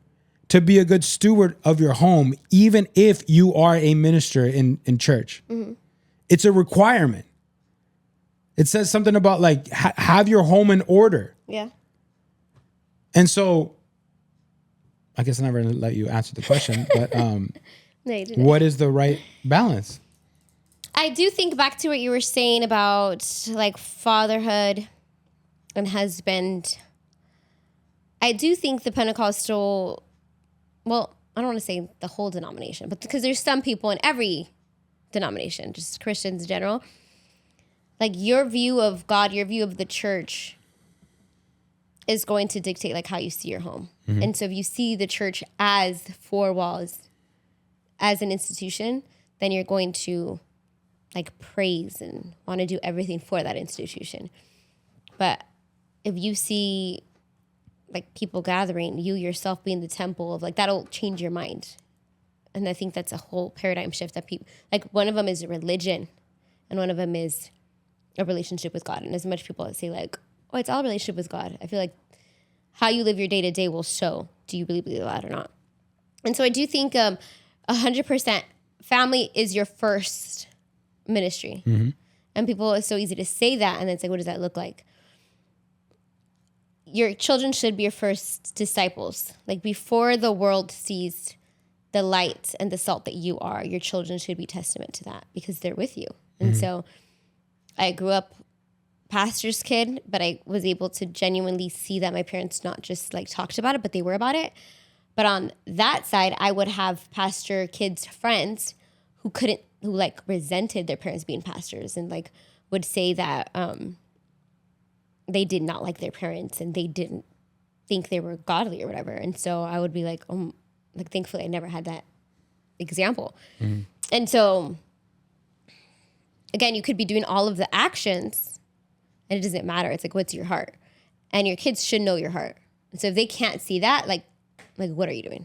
to be a good steward of your home, even if you are a minister in church. Mm-hmm. It's a requirement. It says something about, like, have your home in order. Yeah. And so, I guess I never let you answer the question, but no, you didn't. What is the right balance? I do think back to what you were saying about, like, fatherhood and husband. I do think the Pentecostal, well, I don't want to say the whole denomination, but because there's some people in every denomination, just Christians in general, like, your view of God, your view of the church is going to dictate, like, how you see your home. Mm-hmm. And so if you see the church as 4 walls, as an institution, then you're going to, like, praise and want to do everything for that institution. But if you see, like, people gathering, you yourself being the temple of, like, that'll change your mind. And I think that's a whole paradigm shift that people, like, one of them is religion and one of them is a relationship with God. And as much people say, like, oh, it's all relationship with God, I feel like how you live your day to day will show, do you really believe that or not? And so I do think 100% family is your first ministry. Mm-hmm. And people, it's so easy to say that. And then it's like, what does that look like? Your children should be your first disciples. Like, before the world sees the light and the salt that you are, your children should be testament to that because they're with you. And so I grew up pastor's kid, but I was able to genuinely see that my parents not just, like, talked about it, but they were about it. But on that side, I would have pastor kids' friends who like resented their parents being pastors and, like, would say that they did not like their parents and they didn't think they were godly or whatever. And so I would be like, like, thankfully I never had that example. Mm-hmm. And so, again, you could be doing all of the actions and it doesn't matter. It's like, what's your heart? And your kids should know your heart. And so if they can't see that, like, what are you doing?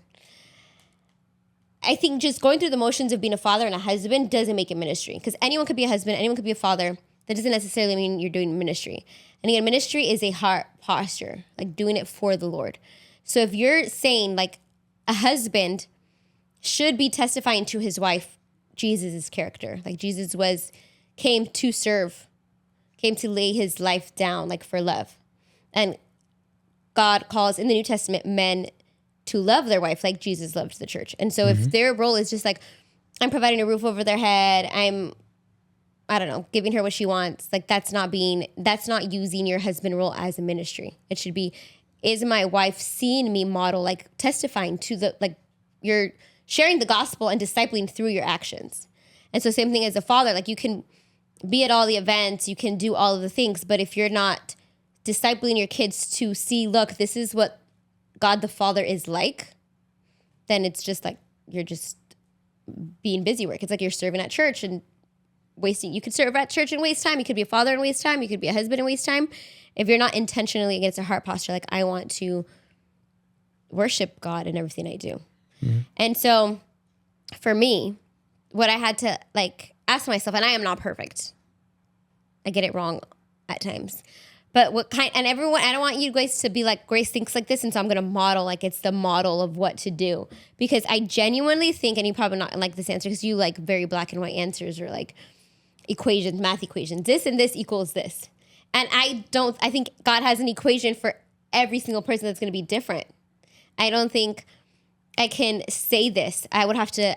I think just going through the motions of being a father and a husband doesn't make it ministry, because anyone could be a husband, anyone could be a father. That doesn't necessarily mean you're doing ministry. And again, ministry is a heart posture, like doing it for the Lord. So if you're saying, like, a husband should be testifying to his wife Jesus' character, like Jesus came to serve came to lay his life down like for love. And God calls in the New Testament men to love their wife like Jesus loved the church. And so if their role is just like, I'm providing a roof over their head, I don't know, giving her what she wants, like that's not using your husband role as a ministry. It should be, is my wife seeing me model, like testifying to the, like you're sharing the gospel and discipling through your actions. And so same thing as a father, like you can be at all the events, you can do all of the things, but if you're not discipling your kids to see, look, this is what God the Father is like, then it's just like, you're just being busy work. It's like you're serving at church and wasting, you could serve at church and waste time. You could be a father and waste time. You could be a husband and waste time. If you're not intentionally against a heart posture, like I want to worship God in everything I do. And so for me, what I had to like ask myself, and I am not perfect. I get it wrong at times. But what kind, and everyone, I don't want you guys to be like, Grace thinks like this, and so I'm going to model, like it's the model of what to do. Because I genuinely think, and you probably not like this answer, because you like very black and white answers or like equations, math equations, this and this equals this. And I think God has an equation for every single person that's going to be different. I don't think I can say this. I would have to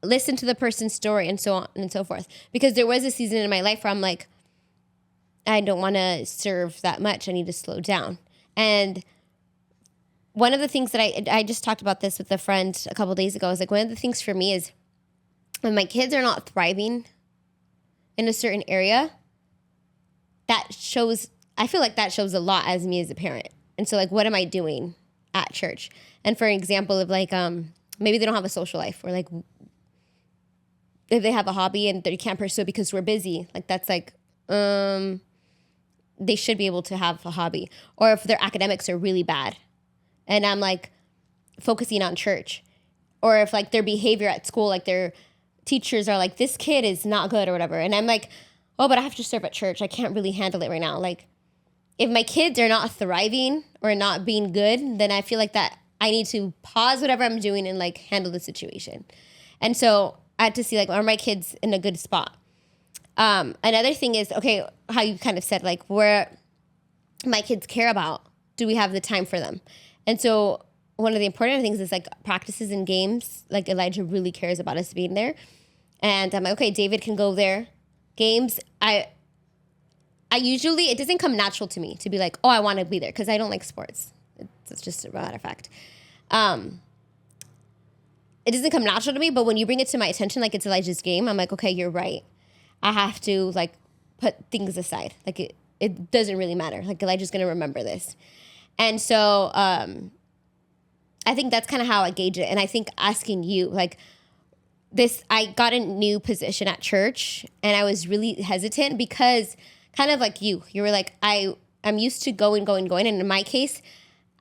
listen to the person's story and so on and so forth. Because there was a season in my life where I'm like, I don't want to serve that much. I need to slow down. And one of the things that I just talked about this with a friend a couple of days ago. I was like, one of the things for me is when my kids are not thriving in a certain area, that shows, I feel like that shows a lot as me as a parent. And so like, what am I doing at church? And for an example of like, maybe they don't have a social life, or like if they have a hobby and they can't pursue it because we're busy, like that's like, they should be able to have a hobby. Or if their academics are really bad and I'm like focusing on church, or if like their behavior at school, like their teachers are like, this kid is not good or whatever. And I'm like, oh, but I have to serve at church. I can't really handle it right now. Like if my kids are not thriving or not being good, then I feel like that I need to pause whatever I'm doing and like handle the situation. And so I had to see like, are my kids in a good spot? Another thing is, okay, how you kind of said like where my kids care about, do we have the time for them? And so one of the important things is like practices and games, like Elijah really cares about us being there. And I'm like, okay, David can go there. Games, I usually, it doesn't come natural to me to be like, oh, I want to be there because I don't like sports. It's just a matter of fact. It doesn't come natural to me, but when you bring it to my attention, like it's Elijah's game, I'm like, okay, you're right. I have to like put things aside. Like it doesn't really matter. Like Elijah's going to remember this. And so I think that's kind of how I gauge it. And I think asking you like this, I got a new position at church and I was really hesitant because kind of like you were like, I'm used to going. And in my case,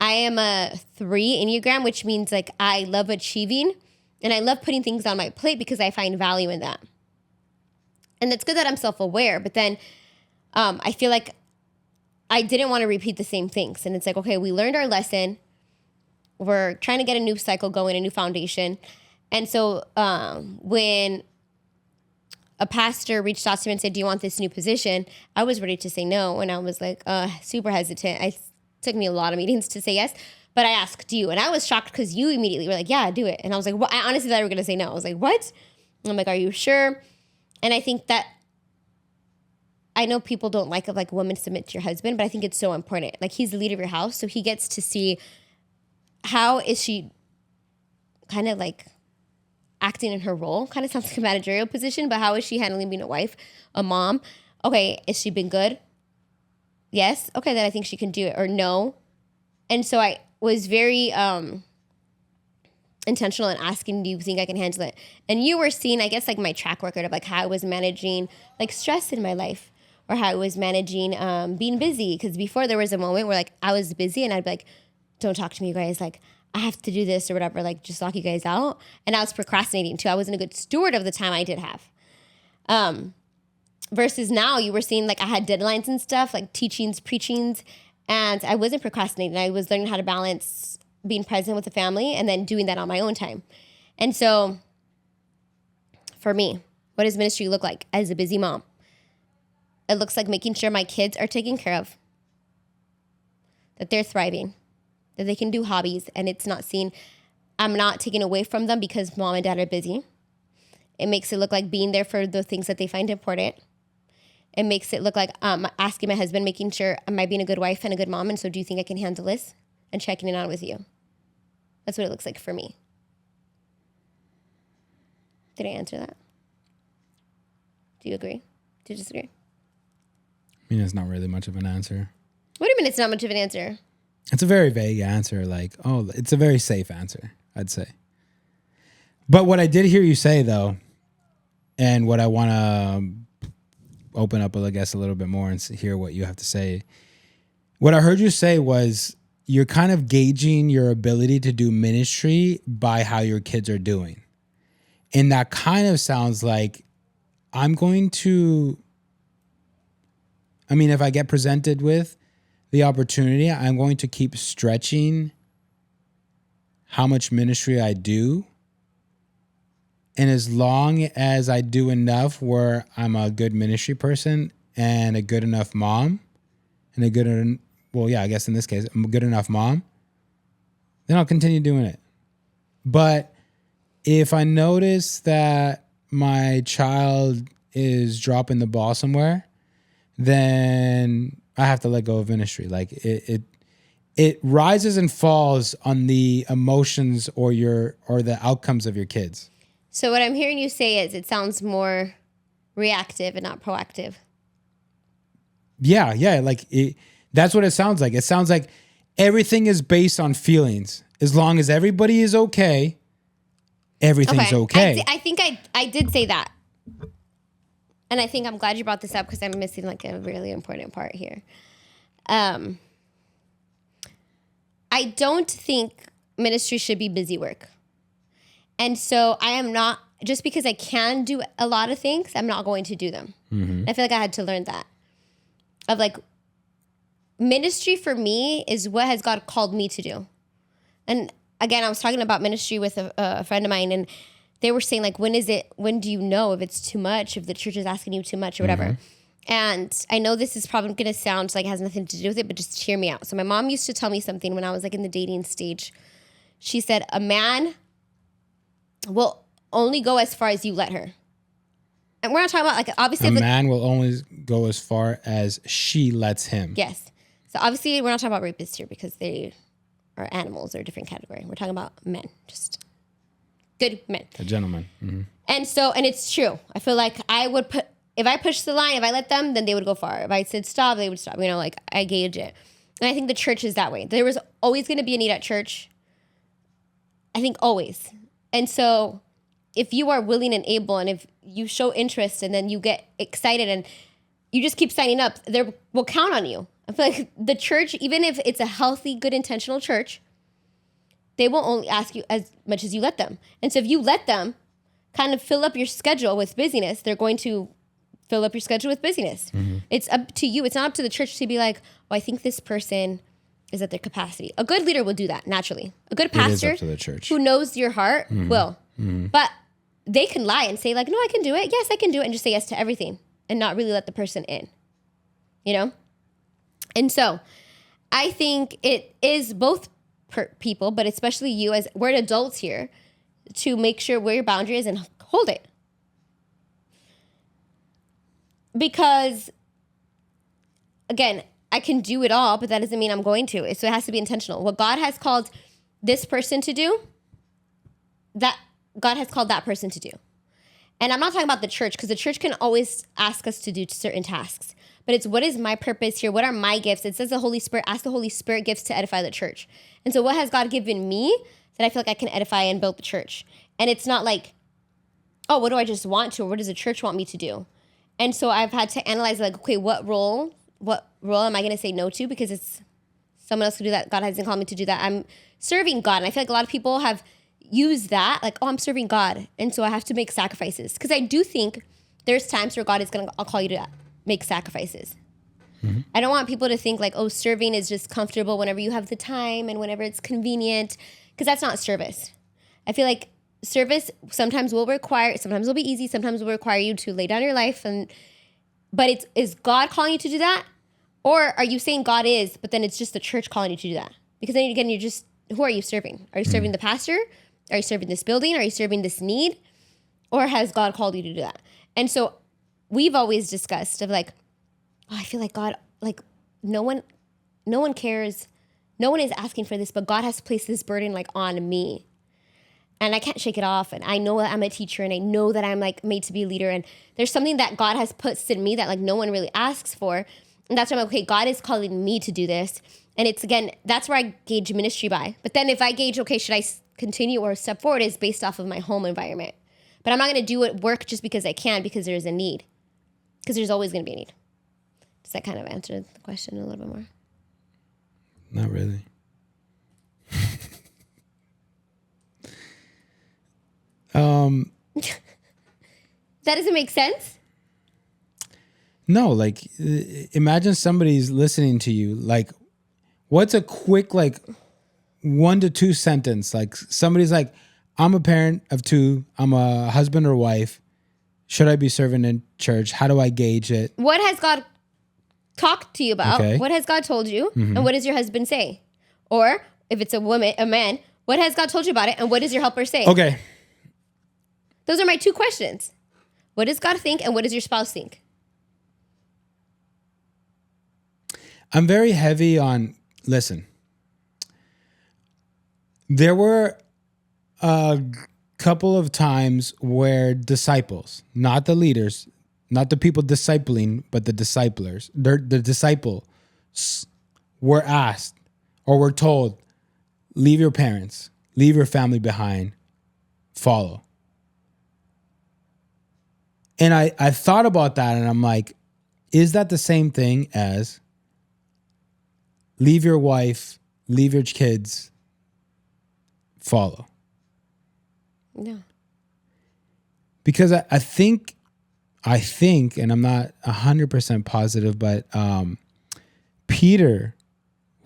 I am a 3 Enneagram, which means like I love achieving and I love putting things on my plate because I find value in that. And it's good that I'm self-aware, but then I feel like I didn't want to repeat the same things. And it's like, okay, we learned our lesson. We're trying to get a new cycle going, a new foundation. And so when a pastor reached out to me and said, do you want this new position? I was ready to say no. And I was like, super hesitant. It took me a lot of meetings to say yes. But I asked you. And I was shocked because you immediately were like, yeah, do it. And I was like, well, I honestly thought you were going to say no. I was like, what? And I'm like, are you sure? And I think that I know people don't like women submit to your husband, but I think it's so important. Like he's the leader of your house, so he gets to see how is she kind of like acting in her role. Kind of sounds like a managerial position, but how is she handling being a wife, a mom? Okay, has she been good? Yes. Okay, then I think she can do it, or no. And so I was very intentional in asking, do you think I can handle it? And you were seeing, I guess, like my track record of like how I was managing like stress in my life, or how I was managing being busy. Because before there was a moment where like I was busy and I'd be like, don't talk to me, you guys. Like I have to do this or whatever, like just lock you guys out. And I was procrastinating too. I wasn't a good steward of the time I did have. Versus now you were seeing like I had deadlines and stuff, like teachings, preachings, and I wasn't procrastinating. I was learning how to balance being present with the family and then doing that on my own time. And so for me, what does ministry look like as a busy mom? it looks like making sure my kids are taken care of, that they're thriving, that they can do hobbies, and it's not seen, I'm not taken away from them because mom and dad are busy. It makes it look like being there for the things that they find important. It makes it look like asking my husband, making sure, am I being a good wife and a good mom? And so do you think I can handle this? And checking it out with you. That's what it looks like for me. Did I answer that? Do you agree? Do you disagree? I mean, it's not really much of an answer. What do you mean it's not much of an answer? It's a very vague answer. Like, it's a very safe answer, I'd say. But what I did hear you say, though, and what I want to open up, I guess, a little bit more and hear what you have to say. What I heard you say was you're kind of gauging your ability to do ministry by how your kids are doing. And that kind of sounds like if I get presented with the opportunity, I'm going to keep stretching how much ministry I do. And as long as I do enough where I'm a good ministry person and a good enough mom and I guess in this case, I'm a good enough mom, then I'll continue doing it. But if I notice that my child is dropping the ball somewhere, then I have to let go of ministry. Like it rises and falls on the emotions or the outcomes of your kids. So what I'm hearing you say is it sounds more reactive and not proactive. Yeah. That's what it sounds like. It sounds like everything is based on feelings. As long as everybody is okay, everything's okay. I think I did say that. And I think I'm glad you brought this up because I'm missing like a really important part here. I don't think ministry should be busy work. And so I am not, just because I can do a lot of things, I'm not going to do them. Mm-hmm. I feel like I had to learn that. Of like, ministry for me is what has God called me to do. And again, I was talking about ministry with a friend of mine, and they were saying like, when do you know if it's too much, if the church is asking you too much or whatever? Mm-hmm. And I know this is probably going to sound like it has nothing to do with it, but just hear me out. So my mom used to tell me something when I was like in the dating stage. She said, a man will only go as far as you let her. And we're not talking about like, obviously. A man will only go as far as she lets him. Yes. So obviously we're not talking about rapists here because they are animals or a different category. We're talking about men, just good men. A gentleman. Mm-hmm. And it's true. I feel like if I pushed the line, if I let them, then they would go far. If I said stop, they would stop. Like I gauge it. And I think the church is that way. There was always going to be a need at church. I think always. And so if you are willing and able, and if you show interest and then you get excited and you just keep signing up, we'll count on you. I feel like the church, even if it's a healthy, good, intentional church, they will only ask you as much as you let them. And so if you let them kind of fill up your schedule with busyness, they're going to fill up your schedule with busyness. Mm-hmm. It's up to you. It's not up to the church to be like, I think this person is at their capacity. A good leader will do that naturally. A good pastor to the church who knows your heart will. Mm-hmm. But they can lie and say like, no, I can do it. Yes, I can do it. And just say yes to everything and not really let the person in, And so I think it is both people, but especially you, as we're adults here, to make sure where your boundary is and hold it. Because, again, I can do it all, but that doesn't mean I'm going to. So it has to be intentional. What God has called this person to do, that God has called that person to do. And I'm not talking about the church, because the church can always ask us to do certain tasks. But it's what is my purpose here? What are my gifts? It says the Holy Spirit, ask the Holy Spirit gifts to edify the church. And so what has God given me that I feel like I can edify and build the church? And it's not like, oh, what do I just want to? Or what does the church want me to do? And so I've had to analyze like, okay, what role am I going to say no to? Because it's someone else can do that. God hasn't called me to do that. I'm serving God. And I feel like a lot of people have used that like, oh, I'm serving God. And so I have to make sacrifices. Because I do think there's times where God is going to, I'll call you to make sacrifices. Mm-hmm. I don't want people to think like, oh, serving is just comfortable whenever you have the time and whenever it's convenient, because that's not service. I feel like service sometimes will be easy, sometimes will require you to lay down your life and but is God calling you to do that? Or are you saying God is, but then it's just the church calling you to do that? Because then again, you're just, who are you serving? Are you serving the pastor? Are you serving this building? Are you serving this need? Or has God called you to do that? And so we've always discussed of like, oh, I feel like God, like no one cares. No one is asking for this, but God has placed this burden like on me. And I can't shake it off. And I know that I'm a teacher and I know that I'm like made to be a leader. And there's something that God has put in me that like no one really asks for. And that's why I'm like, okay, God is calling me to do this. And it's, again, that's where I gauge ministry by. But then if I gauge, okay, should I continue or step forward, is based off of my home environment. But I'm not going to do it work just because I can, because there's a need. Because there's always going to be a need. Does that kind of answer the question a little bit more? Not really. That doesn't make sense? No, like imagine somebody's listening to you. Like, what's a quick like 1 to 2 sentence? Like somebody's like, I'm a parent of 2. I'm a husband or wife. Should I be serving in church? How do I gauge it? What has God talked to you about? Okay. What has God told you? And what does your husband say? Or if it's a man, what has God told you about it? And what does your helper say? Okay. Those are my 2 questions. What does God think? And what does your spouse think? I'm very heavy on, listen, there were a couple of times where disciples, not the leaders, not the people discipling, but the disciplers, the disciples were asked or were told, leave your parents, leave your family behind, follow. And I thought about that and I'm like, is that the same thing as leave your wife, leave your kids, follow? No. Because I think, and I'm not 100% positive, but Peter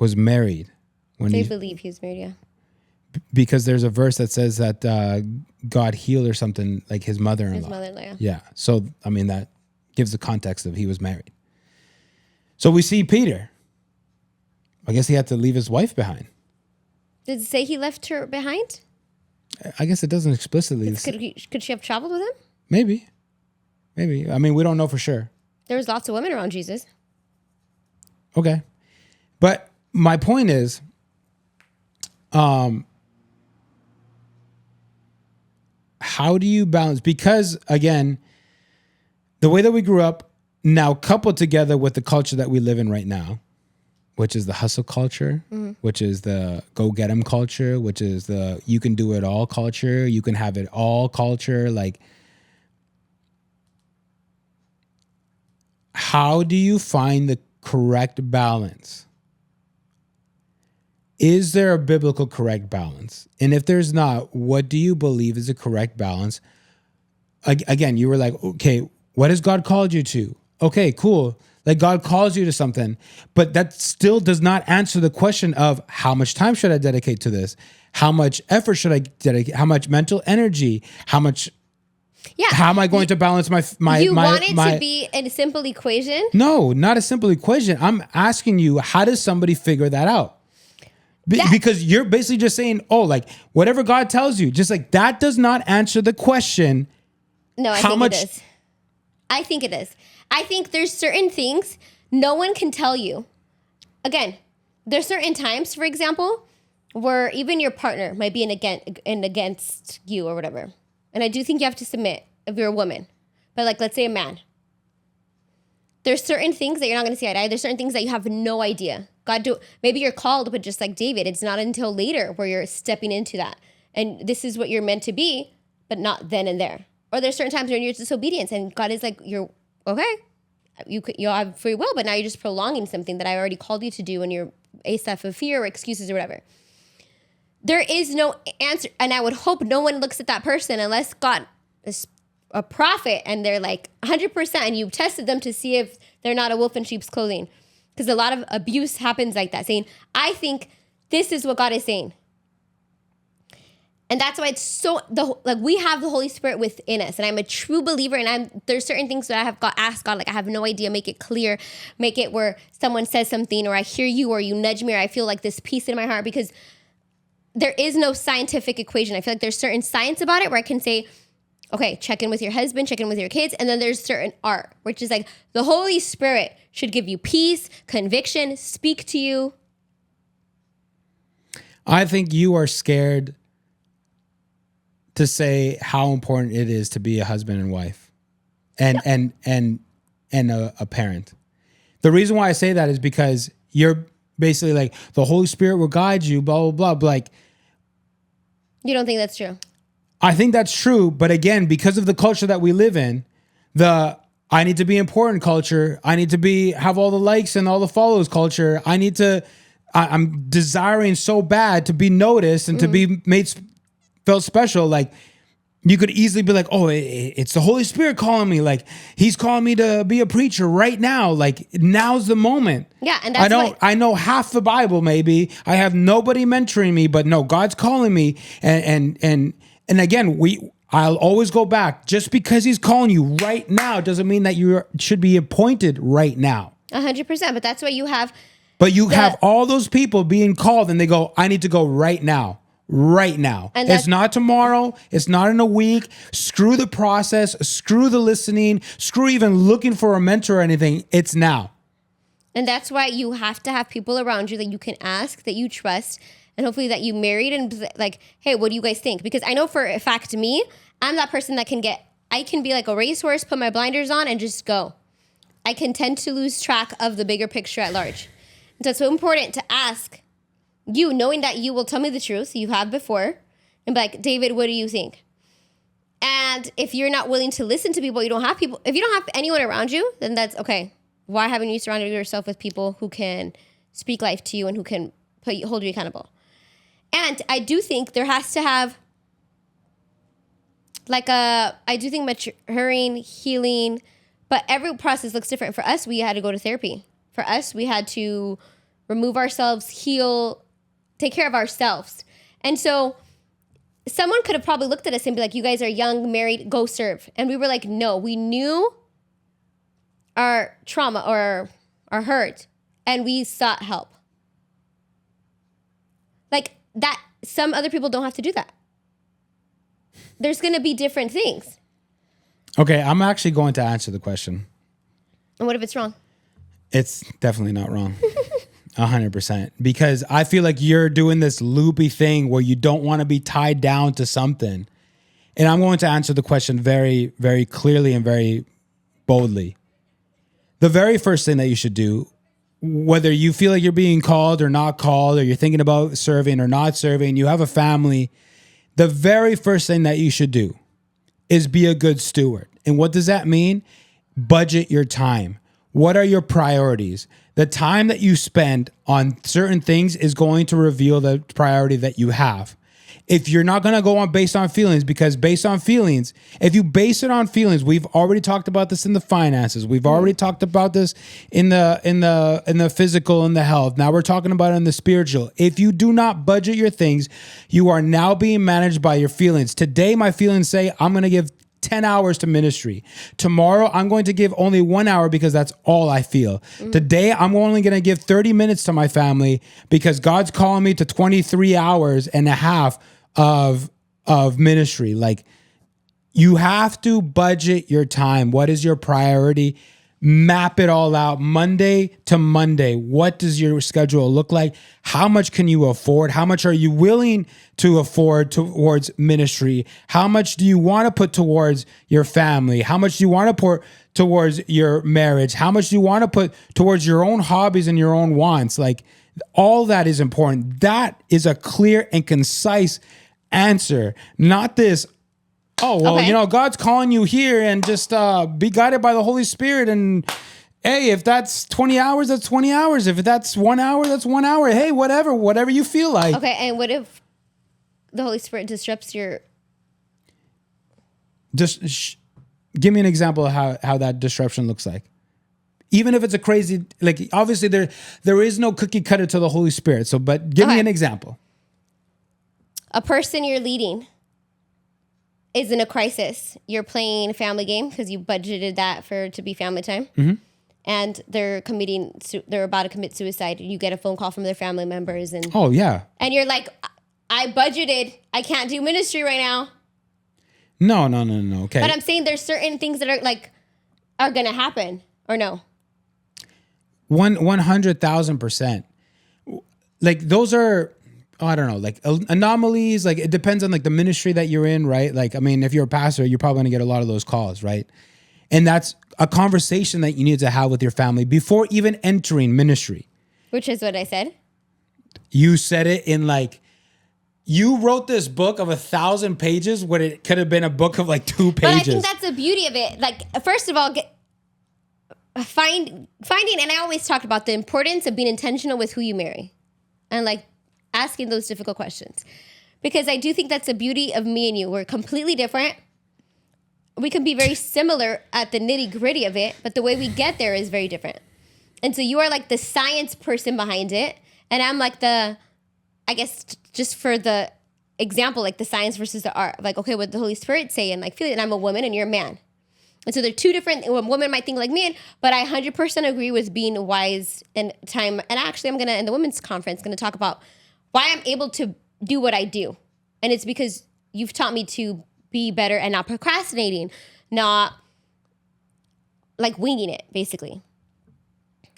was married when They believe he was married, yeah. Because there's a verse that says that God healed or something, like his mother-in-law. His mother-in-law, yeah. Yeah. So, I mean, that gives the context of he was married. So we see Peter. I guess he had to leave his wife behind. Did it say he left her behind? I guess it doesn't explicitly. Could she have traveled with him? Maybe. I mean, we don't know for sure. There was lots of women around Jesus. Okay. But my point is, how do you balance? Because again, the way that we grew up now coupled together with the culture that we live in right now, which is the hustle culture, which is the go get 'em culture, which is the you can do it all culture, you can have it all culture. Like, how do you find the correct balance? Is there a biblical correct balance? And if there's not, what do you believe is the correct balance? Again, you were like, okay, what has God called you to? Okay, cool. Like God calls you to something, but that still does not answer the question of how much time should I dedicate to this? How much effort should I dedicate? How much mental energy? How much? Yeah. How am I going to balance my? You want it to be a simple equation? No, not a simple equation. I'm asking you, how does somebody figure that out? Because you're basically just saying, oh, like whatever God tells you, just like that does not answer the question. No, I think it is. I think it is. I think there's certain things no one can tell you. Again, there's certain times, for example, where even your partner might be against you or whatever. And I do think you have to submit if you're a woman. But like, let's say a man. There's certain things that you're not going to see eye to eye. There's certain things that you have no idea. Maybe you're called, but just like David, it's not until later where you're stepping into that. And this is what you're meant to be, but not then and there. Or there's certain times when you're disobedience and God is like, you're okay. You'll have free will, but now you're just prolonging something that I already called you to do and you're a stuff of fear or excuses or whatever. There is no answer. And I would hope no one looks at that person unless God is a prophet and they're like 100% and you tested them to see if they're not a wolf in sheep's clothing. Because a lot of abuse happens like that, saying, I think this is what God is saying. And that's why it's so like we have the Holy Spirit within us, and I'm a true believer. And there's certain things that I have got asked God, like I have no idea. Make it clear, make it where someone says something, or I hear you, or you nudge me, or I feel like this peace in my heart, because there is no scientific equation. I feel like there's certain science about it where I can say, okay, check in with your husband, check in with your kids, and then there's certain art, which is like the Holy Spirit should give you peace, conviction, speak to you. I think you are scared to say how important it is to be a husband and wife and a parent. The reason why I say that is because you're basically like, the Holy Spirit will guide you, blah, blah, blah. But like, you don't think that's true? I think that's true. But again, because of the culture that we live in, I need to be important culture, I need to have all the likes and all the follows culture, I'm desiring so bad to be noticed and to be felt special. Like, you could easily be like, oh, it's the Holy Spirit calling me. Like, he's calling me to be a preacher right now. Like, now's the moment. Yeah, and that's I know half the Bible, maybe. I have nobody mentoring me, but no, God's calling me. And again, I'll always go back. Just because he's calling you right now doesn't mean that you should be appointed right now. 100%. But that's what you have. But you have all those people being called and they go, I need to go right now. Right now. And it's not tomorrow. It's not in a week. Screw the process. Screw the listening. Screw even looking for a mentor or anything. It's now. And that's why you have to have people around you that you can ask, that you trust, and hopefully that you married and like, hey, what do you guys think? Because I know for a fact me, I'm that person that I can be like a racehorse, put my blinders on and just go. I can tend to lose track of the bigger picture at large. So it's so important to ask you, knowing that you will tell me the truth you have before, and be like, David, what do you think? And if you're not willing to listen to people, if you don't have anyone around you, then that's okay. Why haven't you surrounded yourself with people who can speak life to you and who can hold you accountable? And I do think there has to have I do think maturing, healing, but every process looks different. For us, we had to go to therapy. For us, we had to remove ourselves, heal, take care of ourselves. And so someone could have probably looked at us and be like, you guys are young, married, go serve. And we were like, no, we knew our trauma or our hurt and we sought help. Like that, some other people don't have to do that. There's going to be different things. Okay, I'm actually going to answer the question. And what if it's wrong? It's definitely not wrong. 100%. Because I feel like you're doing this loopy thing where you don't want to be tied down to something. And I'm going to answer the question very, very clearly and very boldly. The very first thing that you should do, whether you feel like you're being called or not called, or you're thinking about serving or not serving, you have a family, the very first thing that you should do is be a good steward. And what does that mean? Budget your time. What are your priorities? The time that you spend on certain things is going to reveal the priority that you have. If you're not going to go on based on feelings, because based on feelings, if you base it on feelings, we've already talked about this in the finances. We've already talked about this in the physical and the health. Now we're talking about it in the spiritual. If you do not budget your things, you are now being managed by your feelings. Today, my feelings say I'm going to give 10 hours to ministry. Tomorrow, I'm going to give only 1 hour because that's all I feel. Today, I'm only going to give 30 minutes to my family because God's calling me to 23 hours and a half of ministry. Like, you have to budget your time. What is your priority? Map it all out Monday to Monday. What does your schedule look like? How much can you afford? How much are you willing to afford towards ministry? How much do you want to put towards your family? How much do you want to put towards your marriage? How much do you want to put towards your own hobbies and your own wants? Like, all that is important. That is a clear and concise answer, not this, oh, well, okay, God's calling you here and just be guided by the Holy Spirit. And hey, if that's 20 hours, that's 20 hours. If that's 1 hour, that's 1 hour. Hey, whatever you feel like. Okay, and what if the Holy Spirit disrupts your... Just give me an example of how that disruption looks like. Even if it's a crazy, like, obviously there is no cookie cutter to the Holy Spirit. So, but give me an example. a person you're leading is in a crisis. You're playing a family game because you budgeted that for to be family time. Mm-hmm. And they're about to commit suicide. You get a phone call from their family members, and oh yeah, and you're like, I budgeted. I can't do ministry right now. No. Okay, but I'm saying there's certain things that are gonna happen, or no? 100,000%. Like those are, I don't know, like anomalies. Like it depends on like the ministry that you're in, right? Like I mean, if you're a pastor, you're probably gonna get a lot of those calls, right? And that's a conversation that you need to have with your family before even entering ministry. Which is what I said. You said it in like, you wrote this book of 1,000 pages when it could have been a book of like 2 pages. But I think that's the beauty of it. Like, first of all, finding, and I always talk about the importance of being intentional with who you marry and like asking those difficult questions. Because I do think that's the beauty of me and you. We're completely different. We can be very similar at the nitty gritty of it, but the way we get there is very different. And so you are like the science person behind it. And I'm like I guess just for the example, like the science versus the art. Like, okay, what the Holy Spirit say and like feel it. And I'm a woman and you're a man. And so they're two different, women might think like men, but I 100% agree with being wise in time. And actually I'm in the women's conference, going to talk about why I'm able to do what I do. And it's because you've taught me to be better and not procrastinating, not like winging it, basically.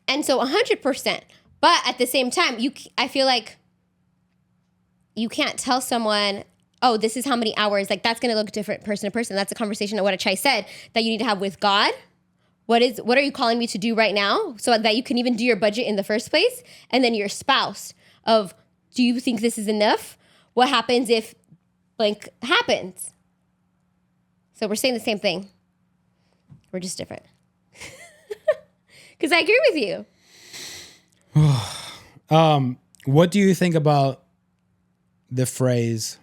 And so 100%. But at the same time, I feel like you can't tell someone, oh, this is how many hours. Like that's going to look different person to person. That's a conversation of what Achai said that you need to have with God. What are you calling me to do right now so that you can even do your budget in the first place? And then your spouse of, do you think this is enough? What happens if blank happens? So we're saying the same thing. We're just different. Because I agree with you. What do you think about the phrase,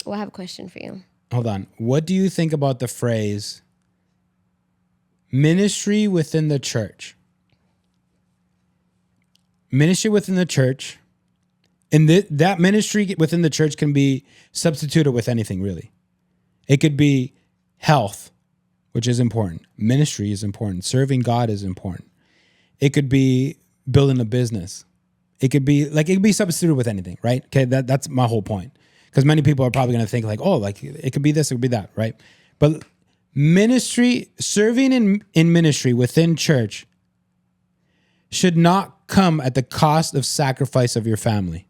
well, I have a question for you. Hold on. What do you think about the phrase ministry within the church? Ministry within the church. And that ministry within the church can be substituted with anything, really. It could be health, which is important. Ministry is important. Serving God is important. It could be building a business. It could be substituted with anything, right? Okay, that's my whole point. Because many people are probably going to think like, oh, like it could be this, it could be that, right? But ministry, serving in ministry within church should not come at the cost of sacrifice of your family.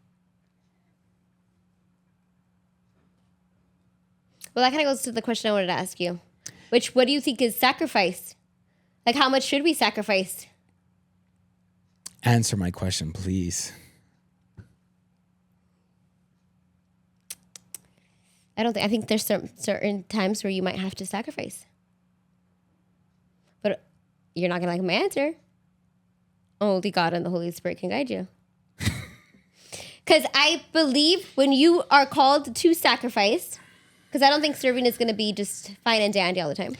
Well, that kind of goes to the question I wanted to ask you. What do you think is sacrifice? Like, how much should we sacrifice? Answer my question, please. I think there's certain times where you might have to sacrifice. But you're not going to like my answer. Only God and the Holy Spirit can guide you. Because I believe when you are called to sacrifice, because I don't think serving is going to be just fine and dandy all the time.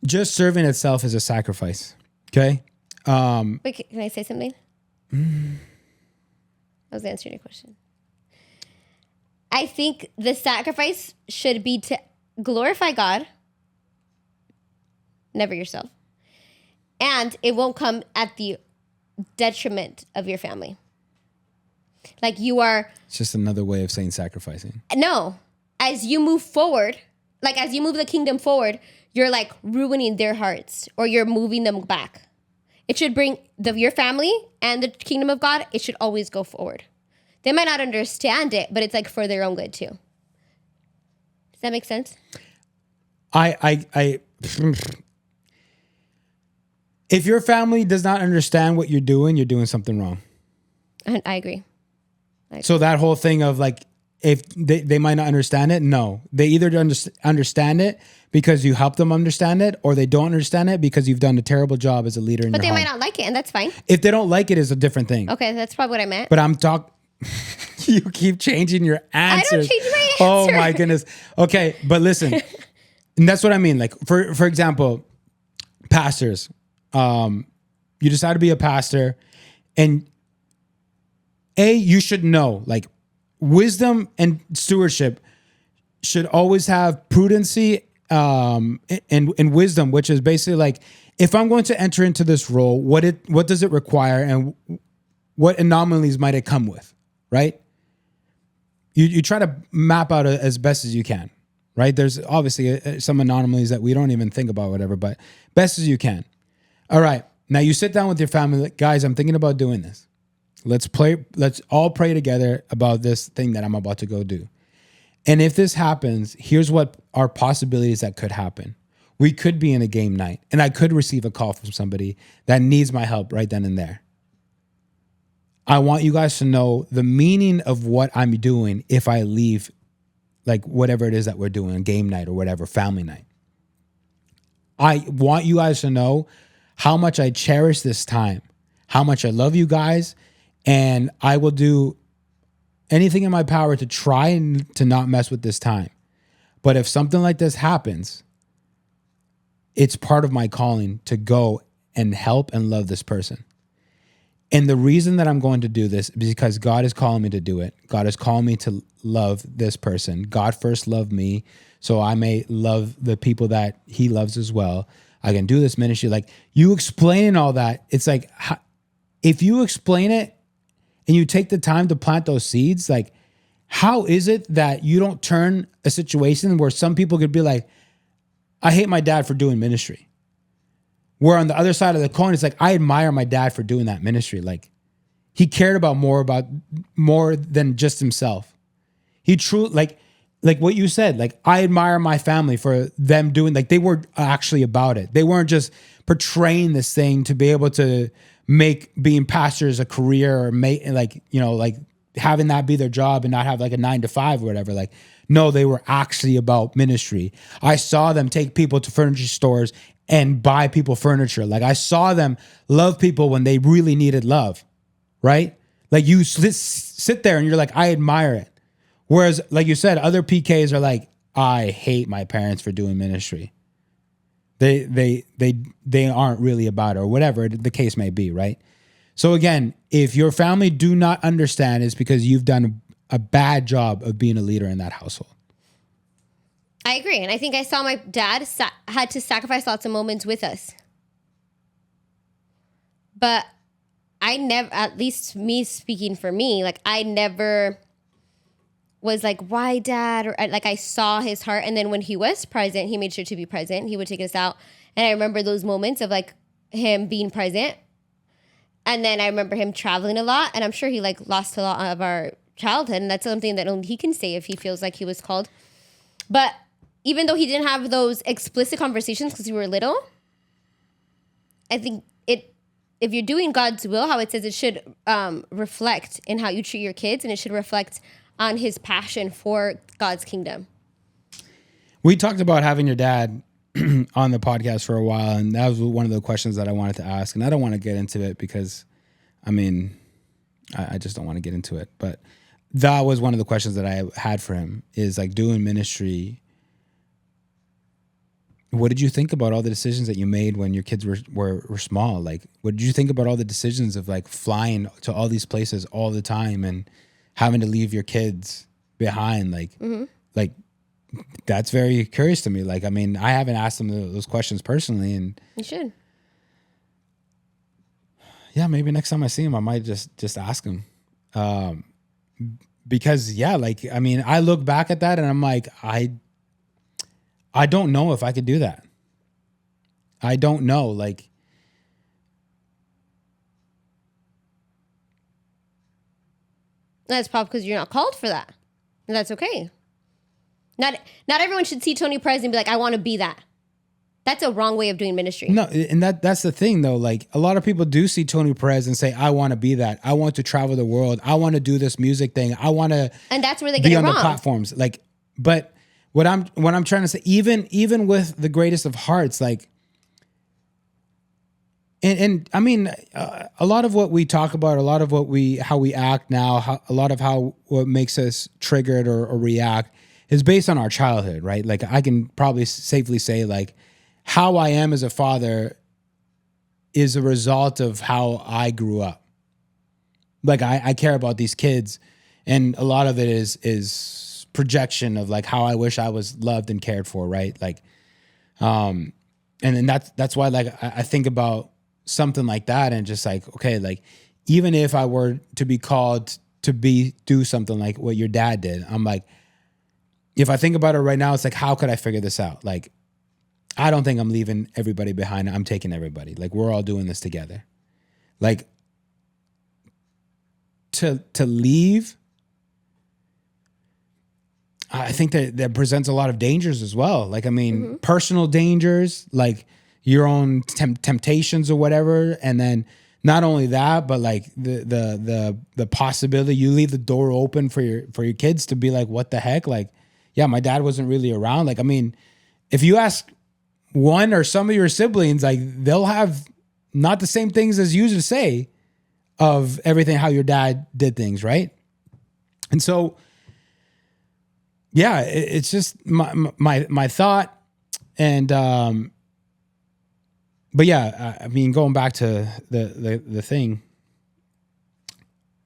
Just serving itself is a sacrifice. Okay? Wait, can I say something? I was answering your question. I think the sacrifice should be to glorify God, never yourself. And it won't come at the detriment of your family. Like you are... It's just another way of saying sacrificing. No. As you move forward, like as you move the kingdom forward, you're like ruining their hearts or you're moving them back. It should bring your family and the kingdom of God, it should always go forward. They might not understand it, but it's like for their own good too. Does that make sense? If your family does not understand what you're doing something wrong. I agree. So that whole thing of like, if they might not understand it, no. They either understand it because you help them understand it, or they don't understand it because you've done a terrible job as a leader in your home. But they might not like it, and that's fine. If they don't like it, it's a different thing. Okay, that's probably what I meant. But I'm talking... You keep changing your answers. I don't change my answer. Oh my goodness. Okay, but listen. And that's what I mean. Like, for example, pastors, you decide to be a pastor, and you should know, like, wisdom and stewardship should always have prudency and wisdom, which is basically like, if I'm going to enter into this role, what does it require, and what anomalies might it come with, right? You try to map out as best as you can, right? There's obviously some anomalies that we don't even think about, whatever, but best as you can. All right. Now you sit down with your family, like, guys, I'm thinking about doing this. Let's all pray together about this thing that I'm about to go do. And if this happens, here's what are possibilities that could happen. We could be in a game night, and I could receive a call from somebody that needs my help right then and there. I want you guys to know the meaning of what I'm doing if I leave, like, whatever it is that we're doing, game night or whatever, family night. I want you guys to know how much I cherish this time, how much I love you guys, and I will do anything in my power to try and to not mess with this time. But if something like this happens, it's part of my calling to go and help and love this person. And the reason that I'm going to do this is because God is calling me to do it. God is calling me to love this person. God first loved me, so I may love the people that he loves as well. I can do this ministry. Like, you explaining all that, it's like, if you explain it and you take the time to plant those seeds, like, how is it that you don't turn a situation where some people could be like, I hate my dad for doing ministry? Where on the other side of the coin, it's like, I admire my dad for doing that ministry. Like, he cared about more than just himself. He truly, like what you said, like, I admire my family for them doing, like, they were actually about it. They weren't just portraying this thing to be able to make being pastors a career, or make, like, you know, like having that be their job and not have like a 9-to-5 or whatever. Like, no, they were actually about ministry. I saw them take people to furniture stores and buy people furniture. Like, I saw them love people when they really needed love, right? Like, you sit there and you're like, I admire it. Whereas, like you said, other PKs are like, I hate my parents for doing ministry. They aren't really about it, or whatever the case may be, right? So again, if your family do not understand, it's because you've done a bad job of being a leader in that household. I agree. And I think I saw my dad had to sacrifice lots of moments with us. But I never, at least me speaking for me, like, I never was like, why dad? Or like, I saw his heart. And then when he was present, he made sure to be present. He would take us out. And I remember those moments of like him being present. And then I remember him traveling a lot. And I'm sure he like lost a lot of our childhood. And that's something that only he can say if he feels like he was called. But even though he didn't have those explicit conversations because we were little, I think if you're doing God's will, how it says it should reflect in how you treat your kids, and it should reflect on his passion for God's kingdom. We talked about having your dad on the podcast for a while, and that was one of the questions that I wanted to ask. And I don't want to get into it because, I mean, I just don't want to get into it. But that was one of the questions that I had for him, is like, doing ministry. What did you think about all the decisions that you made when your kids were small? Like, what did you think about all the decisions of like flying to all these places all the time and having to leave your kids behind? Like, like, that's very curious to me. Like, I mean, I haven't asked them those questions personally, and you should. Yeah, maybe next time I see him, I might just ask him. Because yeah, like, I mean, I look back at that and I'm like, I don't know if I could do that. I don't know. Like, that's probably because you're not called for that. And that's okay. Not everyone should see Tony Perez and be like, I want to be that. That's a wrong way of doing ministry. No, and that's the thing though. Like, a lot of people do see Tony Perez and say, I want to be that. I want to travel the world. I want to do this music thing. I want to, and that's where they get it wrong. Be on the platforms. Like, but what I'm trying to say, even with the greatest of hearts, like, and I mean, a lot of what we talk about, a lot of how we act now, a lot of what makes us triggered or react is based on our childhood, right? Like, I can probably safely say, like, how I am as a father is a result of how I grew up. Like I care about these kids, and a lot of it is projection of like how I wish I was loved and cared for, right? Like, and then that's why like I think about something like that and just like, okay, like even if I were to be called to do something like what your dad did, I'm like, if I think about it right now, it's like, how could I figure this out? Like, I don't think I'm leaving everybody behind. I'm taking everybody. Like, we're all doing this together. Like, to leave, I think that presents a lot of dangers as well. Like, I mean, personal dangers, like your own temptations or whatever. And then not only that, but like the possibility you leave the door open for your kids to be like, what the heck? Like, yeah, my dad wasn't really around. Like, I mean, if you ask one or some of your siblings, like they'll have not the same things as you to say of everything, how your dad did things. Right. And so, yeah, it's just my thought. And, but yeah, I mean, going back to the thing,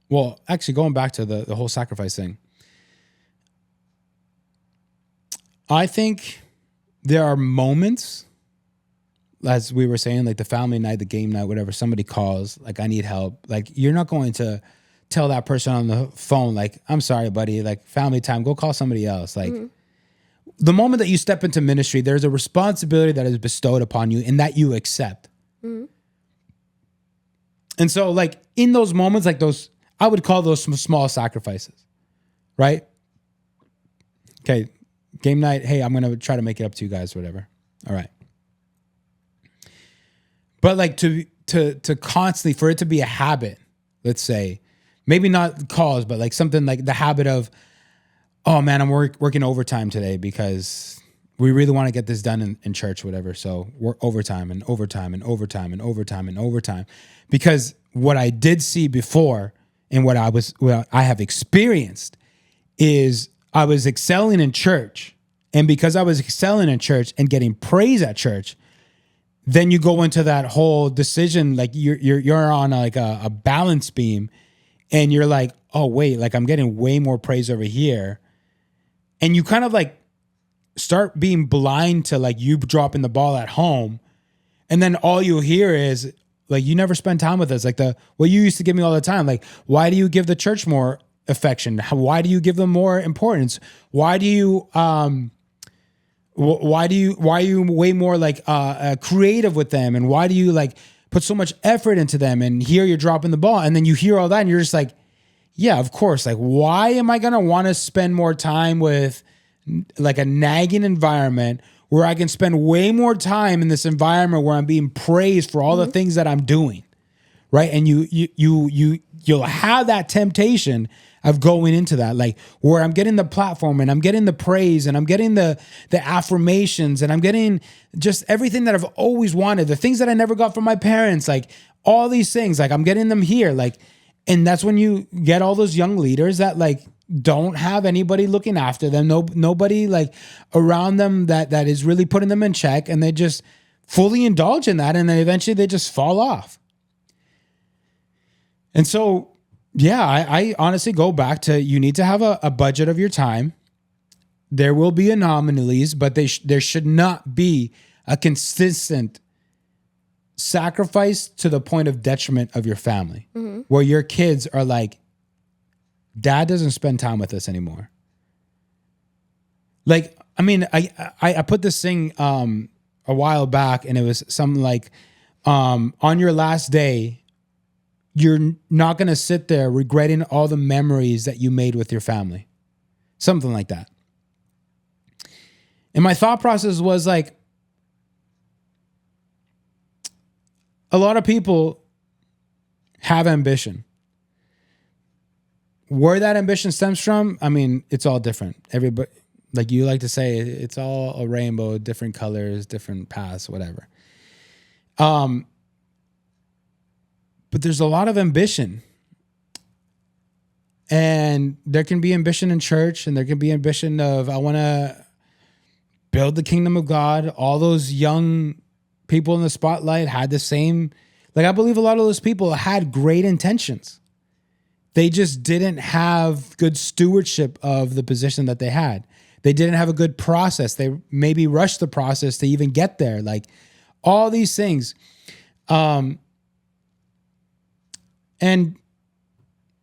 well, actually going back to the whole sacrifice thing, I think there are moments, as we were saying, like the family night, the game night, whatever, somebody calls, like, I need help. Like, you're not going to tell that person on the phone, like, I'm sorry, buddy, like family time, go call somebody else. Like, the moment that you step into ministry, there's a responsibility that is bestowed upon you and that you accept. And so like in those moments, like those, I would call those some small sacrifices, right? Okay, game night. Hey, I'm going to try to make it up to you guys, whatever. All right. But like to constantly, for it to be a habit, let's say, maybe not calls, but like something like the habit of, oh man, I'm working overtime today because we really want to get this done in church, whatever. So we're overtime and overtime and overtime and overtime and overtime. Because what I did see before and what I have experienced is I was excelling in church. And because I was excelling in church and getting praise at church, then you go into that whole decision, like you're on like a balance beam, and you're like, oh wait, like I'm getting way more praise over here. And you kind of like start being blind to like you dropping the ball at home. And then all you hear is like, you never spend time with us. Like what you used to give me all the time. Like, why do you give the church more affection? Why do you give them more importance? Why are you way more like creative with them? And why do you like put so much effort into them? And here you're dropping the ball. And then you hear all that and you're just like, yeah, of course. Like, why am I going to want to spend more time with like a nagging environment where I can spend way more time in this environment where I'm being praised for all the things that I'm doing, right? And you'll have that temptation of going into that, like where I'm getting the platform and I'm getting the praise and I'm getting the affirmations and I'm getting just everything that I've always wanted, the things that I never got from my parents, like all these things, like I'm getting them here, like. And that's when you get all those young leaders that like don't have anybody looking after them, nobody like around them that is really putting them in check, and they just fully indulge in that, and then eventually they just fall off. And so, yeah, I honestly go back to, you need to have a budget of your time. There will be anomalies, but there should not be a consistent sacrifice to the point of detriment of your family, where your kids are like, dad doesn't spend time with us anymore. Like, I mean, I put this thing a while back, and it was something like, on your last day, you're not going to sit there regretting all the memories that you made with your family. Something like that. And my thought process was like, a lot of people have ambition. Where that ambition stems from, I mean, it's all different. Everybody, like you like to say, it's all a rainbow, different colors, different paths, whatever. But there's a lot of ambition. And there can be ambition in church, and there can be ambition of, I want to build the kingdom of God. All those young people in the spotlight had the same Like, I believe a lot of those people had great intentions. They just didn't have good stewardship of the position that they had. They didn't have a good process. They maybe rushed the process to even get there. Like, all these things. And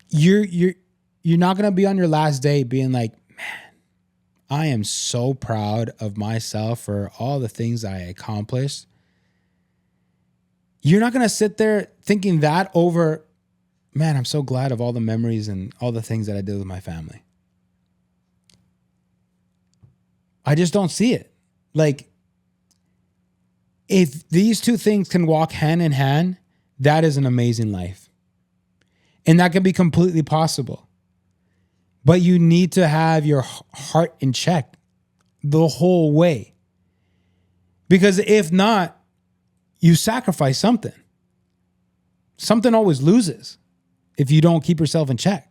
you're not going to be on your last day being like, man, I am so proud of myself for all the things I accomplished. You're not going to sit there thinking that over, man, I'm so glad of all the memories and all the things that I did with my family. I just don't see it. Like, if these two things can walk hand in hand, that is an amazing life. And that can be completely possible. But you need to have your heart in check the whole way. Because if not, you sacrifice something. Something always loses if you don't keep yourself in check,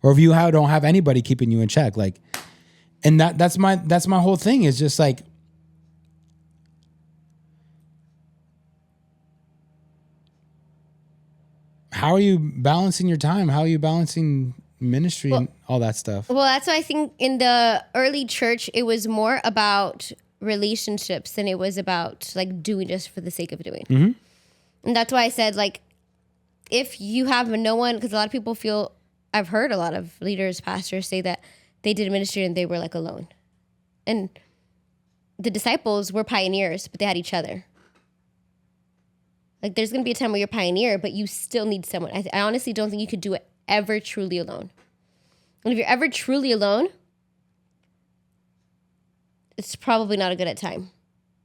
or if you don't have anybody keeping you in check. Like, and that's my whole thing. Is just like, how are you balancing your time? How are you balancing ministry and all that stuff? Well, that's why I think in the early church, it was more about relationships than it was about like doing just for the sake of doing. Mm-hmm. And that's why I said, like, if you have no one, because a lot of people feel, I've heard a lot of leaders, pastors say that they did ministry and they were like alone. And the disciples were pioneers, but they had each other. Like, there's going to be a time where you're a pioneer, but you still need someone. I honestly don't think you could do it ever truly alone. And if you're ever truly alone, it's probably not a good time.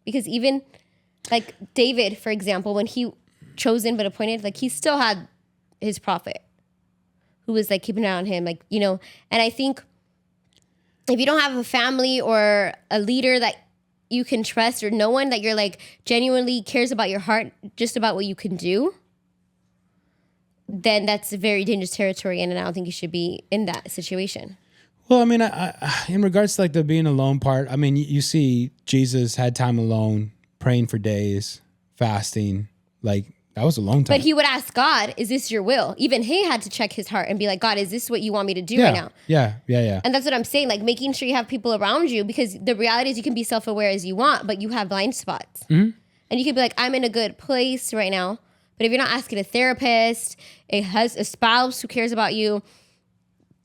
Because even like David, for example, when he chosen but appointed, like, he still had his prophet who was like keeping an eye on him, like, you know. And I think if you don't have a family or a leader that you can trust, or no one that you're like genuinely cares about your heart, just about what you can do, then that's a very dangerous territory. And I don't think you should be in that situation. Well, I mean, I in regards to like the being alone part, I mean, you see Jesus had time alone, praying for days, fasting, like that was a long time. But he would ask God, is this your will? Even he had to check his heart and be like, God, is this what you want me to do right now? Yeah. And that's what I'm saying, like making sure you have people around you, because the reality is you can be self-aware as you want, but you have blind spots. Mm-hmm. And you could be like, I'm in a good place right now. But if you're not asking a therapist, a spouse who cares about you,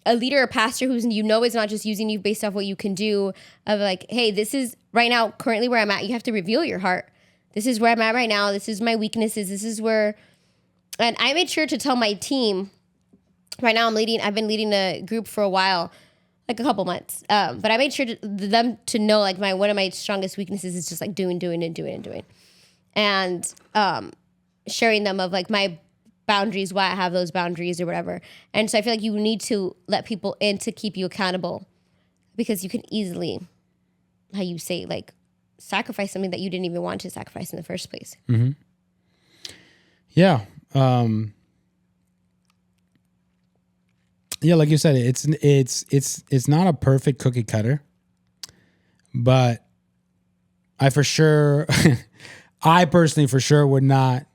a leader or pastor who's, you know, is not just using you based off what you can do, of like, hey, this is right now, currently where I'm at. You have to reveal your heart. This is where I'm at right now. This is my weaknesses. This is where, and I made sure to tell my team, right now I've been leading a group for a while, like a couple months. But I made sure them to know, like, one of my strongest weaknesses is just like doing. And sharing them of like my boundaries, why I have those boundaries or whatever. And so I feel like you need to let people in to keep you accountable, because you can easily, how you say, like, sacrifice something that you didn't even want to sacrifice in the first place. Mm-hmm. Yeah. Yeah, like you said, it's not a perfect cookie cutter, but I personally for sure would not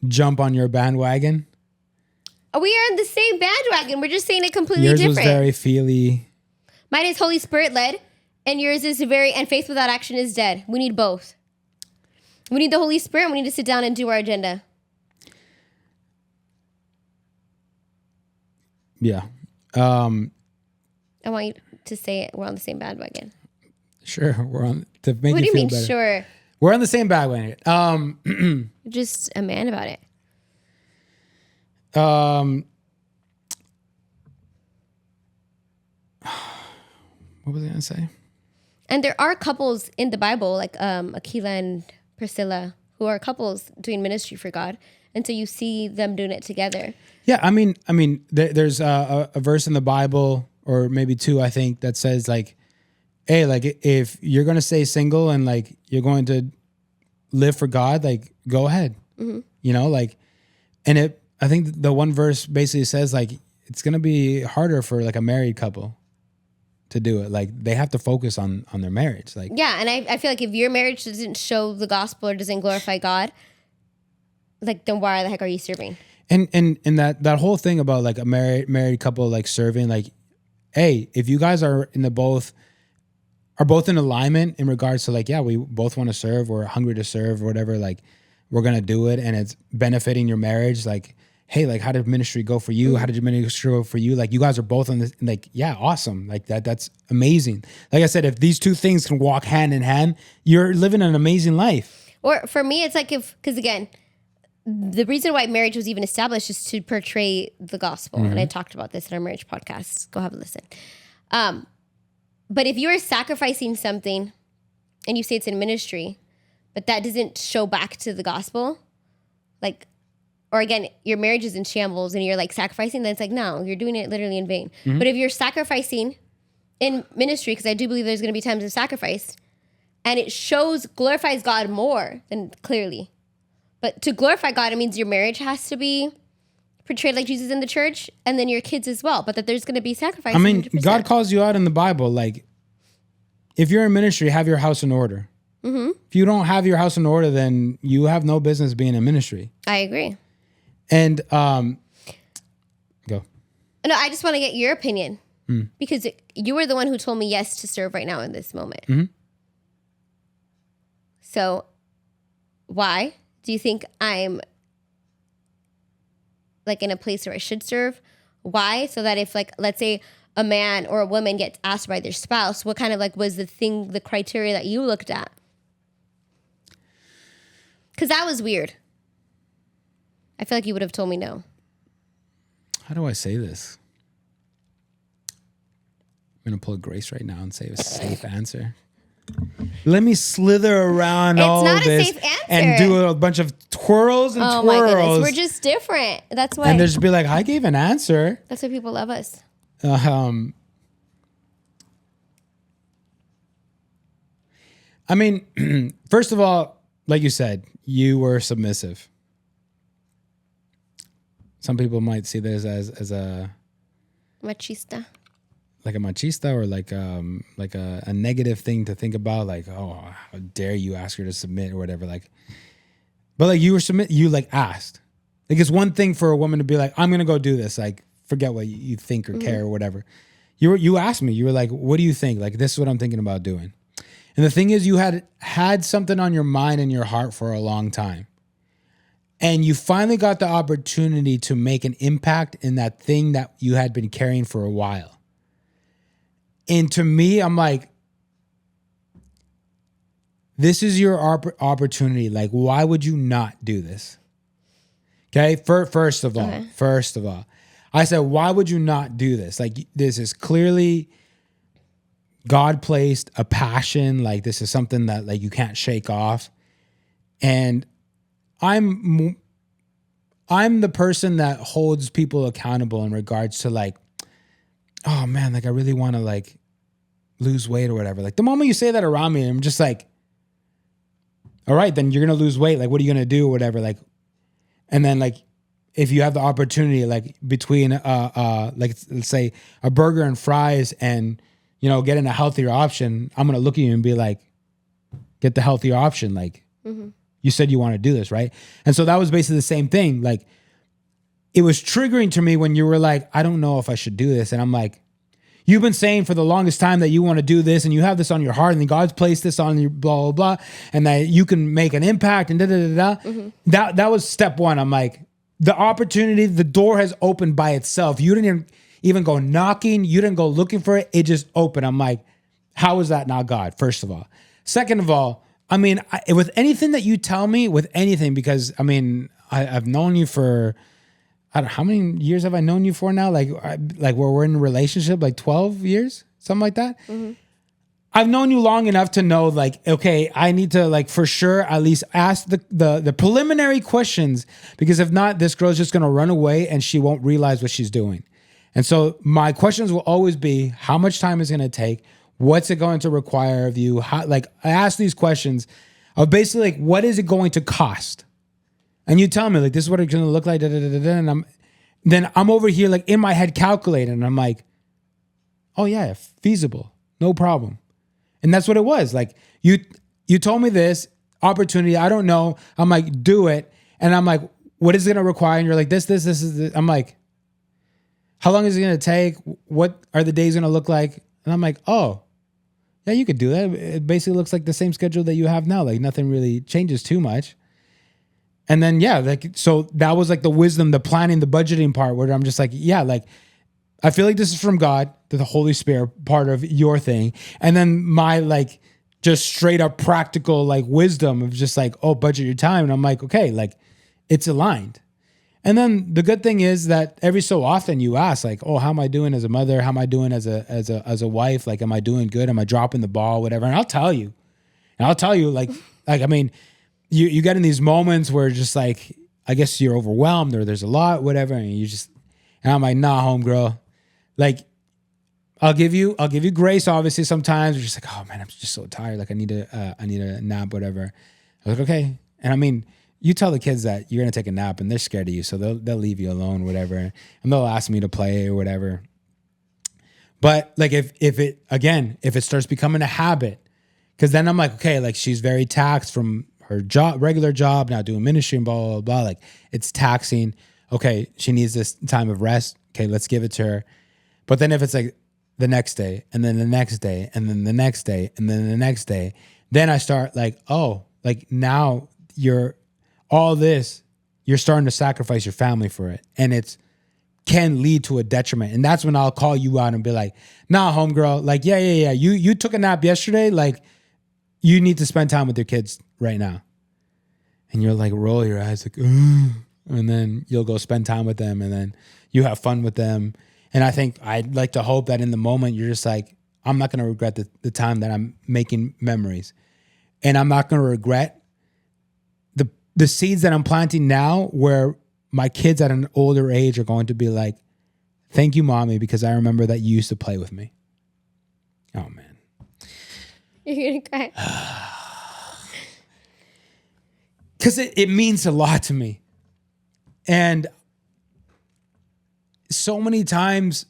jump on your bandwagon. We are in the same bandwagon. We're just saying it completely different. Yours was very feely. Mine is Holy Spirit led, and yours is and faith without action is dead. We need both. We need the Holy Spirit, and we need to sit down and do our agenda. Yeah. I want you to say it. We're on the same bandwagon. Sure. We're on to make What you do you feel mean, better. sure? We're on the same bandwagon. Just a man about it. What was I going to say? And there are couples in the Bible, like Aquila and Priscilla, who are couples doing ministry for God. And so you see them doing it together. Yeah, I mean, there's a verse in the Bible, or maybe two, I think, that says like, hey, like if you're going to stay single and like you're going to live for God, like go ahead. Mm-hmm. You know, like, and I think the one verse basically says like, it's going to be harder for like a married couple to do it. Like they have to focus on their marriage. Like, yeah. And I feel like if your marriage doesn't show the gospel or doesn't glorify God, like then why the heck are you serving? And that whole thing about like a married couple like serving, like, hey, if you guys are both in alignment in regards to like, yeah, we both want to serve, we're hungry to serve or whatever, like we're gonna do it and it's benefiting your marriage, like, hey, like how did ministry go for you? How did your ministry go for you? Like you guys are both on this, like, yeah, awesome. Like that's amazing. Like I said, if these two things can walk hand in hand, you're living an amazing life. Or for me, it's like because again, the reason why marriage was even established is to portray the gospel. And I talked about this in our marriage podcast. Go have a listen. But if you're sacrificing something and you say it's in ministry, but that doesn't show back to the gospel, like, or again, your marriage is in shambles and you're like sacrificing, then it's like, no, you're doing it literally in vain. But if you're sacrificing in ministry, because I do believe there's going to be times of sacrifice, and it glorifies God more, then clearly. But to glorify God, it means your marriage has to be portrayed like Jesus in the church, and then your kids as well. But that there's going to be sacrifice. I mean, 100%. God calls you out in the Bible. Like, if you're in ministry, have your house in order. If you don't have your house in order, then you have no business being in ministry. I agree. And go. No, I just want to get your opinion because you were the one who told me yes to serve right now in this moment. So, why do you think I'm like in a place where I should serve? Why? So that if like, let's say a man or a woman gets asked by their spouse, what kind of like was the criteria that you looked at? Because that was weird. I feel like you would have told me no. How do I say this? I'm going to pull a Grace right now and say a safe answer. Let me slither around all this. It's not a safe answer. And do a bunch of twirls and twirls. Oh my goodness, we're just different. That's why. And just be like, I gave an answer. That's why people love us. I mean, first of all, like you said, you were submissive. Some people might see this as a machista, like a machista, or like a negative thing to think about. Like, oh, how dare you ask her to submit or whatever. Like, but like you like asked. Like it's one thing for a woman to be like, I'm gonna go do this. Like, forget what you think or care or whatever. You asked me. You were like, what do you think? Like, this is what I'm thinking about doing. And the thing is, you had something on your mind and your heart for a long time. And you finally got the opportunity to make an impact in that thing that you had been carrying for a while. And to me, I'm like, this is your opportunity. Like, why would you not do this? Okay, first of all, I said, why would you not do this? Like, this is clearly God placed a passion. Like, this is something that like you can't shake off. And I'm the person that holds people accountable in regards to like, oh man, like I really want to like lose weight or whatever. Like the moment you say that around me, I'm just like, all right, then you're going to lose weight. Like, what are you going to do or whatever? Like, and then like, if you have the opportunity, like between, like let's say a burger and fries and, you know, getting a healthier option, I'm going to look at you and be like, get the healthier option. Like, you said you want to do this, right? And so that was basically the same thing. Like, it was triggering to me when you were like, I don't know if I should do this. And I'm like, you've been saying for the longest time that you want to do this and you have this on your heart and then God's placed this on you, blah, blah, blah, and that you can make an impact and da-da-da-da. That was step one. I'm like, the opportunity, the door has opened by itself. You didn't even go knocking. You didn't go looking for it. It just opened. I'm like, how is that not God, first of all? Second of all, I mean, with anything that you tell me, with anything, because I mean, I've known you for, I don't know, how many years have I known you for now? Like where we're in a relationship, like 12 years, something like that. I've known you long enough to know, like, okay, I need to, like, for sure, at least ask the preliminary questions, because if not, this girl's just going to run away and she won't realize what she's doing. And so my questions will always be, how much time is it going to take? What's it going to require of you? How, like, I ask these questions of basically, like, what is it going to cost? And you tell me, like, this is what it's going to look like, and then I'm over here, like, in my head calculating, and I'm like, Oh yeah, feasible. No problem. And that's what it was. Like you told me this opportunity. I don't know. I'm like, do it. And I'm like, what is it going to require? And you're like, this is this. I'm like, how long is it going to take? What are the days going to look like? And I'm like, oh, yeah, you could do that. It basically looks like the same schedule that you have now. Like nothing really changes too much. And then, yeah, like, so that was like the wisdom, the planning, the budgeting part where I'm just like, yeah, like, I feel like this is from God, the Holy Spirit part of your thing. And then my like just straight up practical like wisdom of just like, oh, budget your time. And I'm like, okay, like it's aligned. And then the good thing is that every so often you ask like, oh, how am I doing as a mother? How am I doing as a wife? Like, am I doing good? Am I dropping the ball? Whatever. And I'll tell you like, I mean, you get in these moments where just like, I guess you're overwhelmed or there's a lot, whatever. And I'm like, nah, homegirl. Like, I'll give you grace. Obviously, sometimes you're just like, oh man, I'm just so tired. Like I need a nap, whatever. I was like, okay. And I mean, you tell the kids that you're gonna take a nap, and they're scared of you, so they'll leave you alone, whatever. And they'll ask me to play or whatever. But like if it starts becoming a habit, because then I'm like, okay, like she's very taxed from her job, regular job, now doing ministry and blah blah blah. Like it's taxing. Okay, she needs this time of rest. Okay, let's give it to her. But then if it's like the next day and then the next day and then the next day and then the next day, then I start like, oh, like now you're starting to sacrifice your family for it. And it's can lead to a detriment. And that's when I'll call you out and be like, nah, homegirl, like, yeah. You took a nap yesterday. Like you need to spend time with your kids right now. And you're like, roll your eyes like, ugh. And then you'll go spend time with them and then you have fun with them. And I think I'd like to hope that in the moment, you're just like, I'm not going to regret the time that I'm making memories. And I'm not going to regret the seeds that I'm planting now where my kids at an older age are going to be like, thank you, mommy, because I remember that you used to play with me. Oh, man. You're going to cry. Because it means a lot to me. And so many times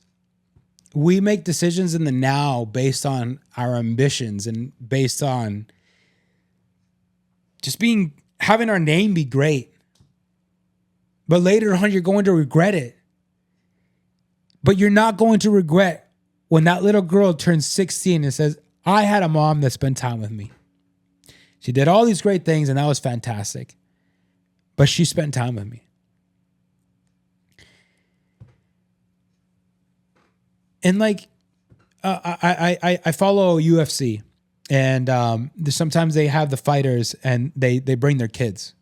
we make decisions in the now based on our ambitions and based on just having our name be great. But later on, you're going to regret it. But you're not going to regret when that little girl turns 16 and says, I had a mom that spent time with me. She did all these great things and that was fantastic. But she spent time with me. And like, I follow UFC, and sometimes they have the fighters and they bring their kids,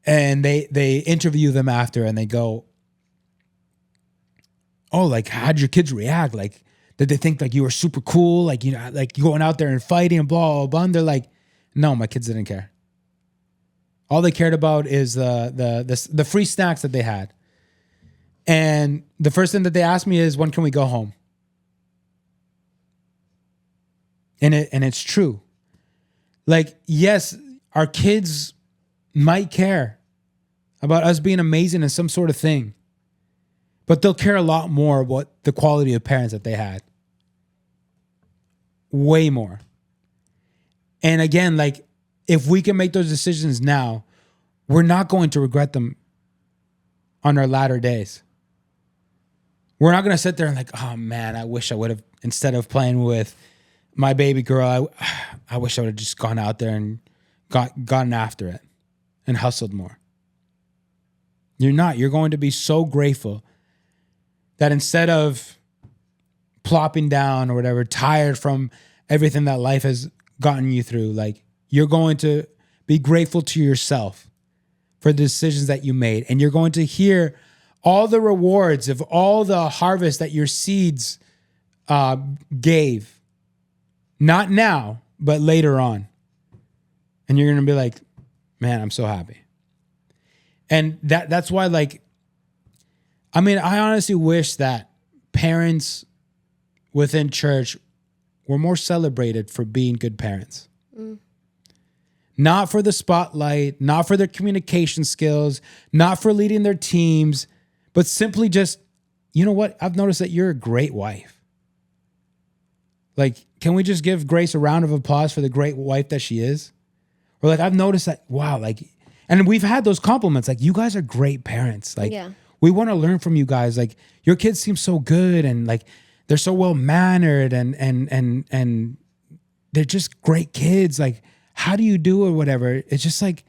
and they interview them after, and they go, "Oh, like how'd your kids react? Like, did they think like you were super cool? Like you know, like going out there and fighting and blah blah blah?" And they're like, "No, my kids didn't care. All they cared about is the free snacks that they had." And the first thing that they asked me is, when can we go home? And it's true. Like, yes, our kids might care about us being amazing in some sort of thing, but they'll care a lot more about the quality of parents that they had. Way more. And again, like, if we can make those decisions now, we're not going to regret them on our latter days. We're not going to sit there and like, oh man, I wish I would have, instead of playing with my baby girl, I wish I would have just gone out there and gotten after it and hustled more. You're not. You're going to be so grateful that instead of plopping down or whatever, tired from everything that life has gotten you through, like you're going to be grateful to yourself for the decisions that you made. And you're going to hear all the rewards of all the harvest that your seeds gave. Not now, but later on. And you're going to be like, man, I'm so happy. And that's why, like, I mean, I honestly wish that parents within church were more celebrated for being good parents. Mm. Not for the spotlight, not for their communication skills, not for leading their teams, but simply just, you know what? I've noticed that you're a great wife. Like, can we just give Grace a round of applause for the great wife that she is? Or like, I've noticed that, wow, like, and we've had those compliments, like, you guys are great parents. Like, we want to learn from you guys. Like, your kids seem so good and like, they're so well mannered and they're just great kids. Like, how do you do it? Whatever. It's just like,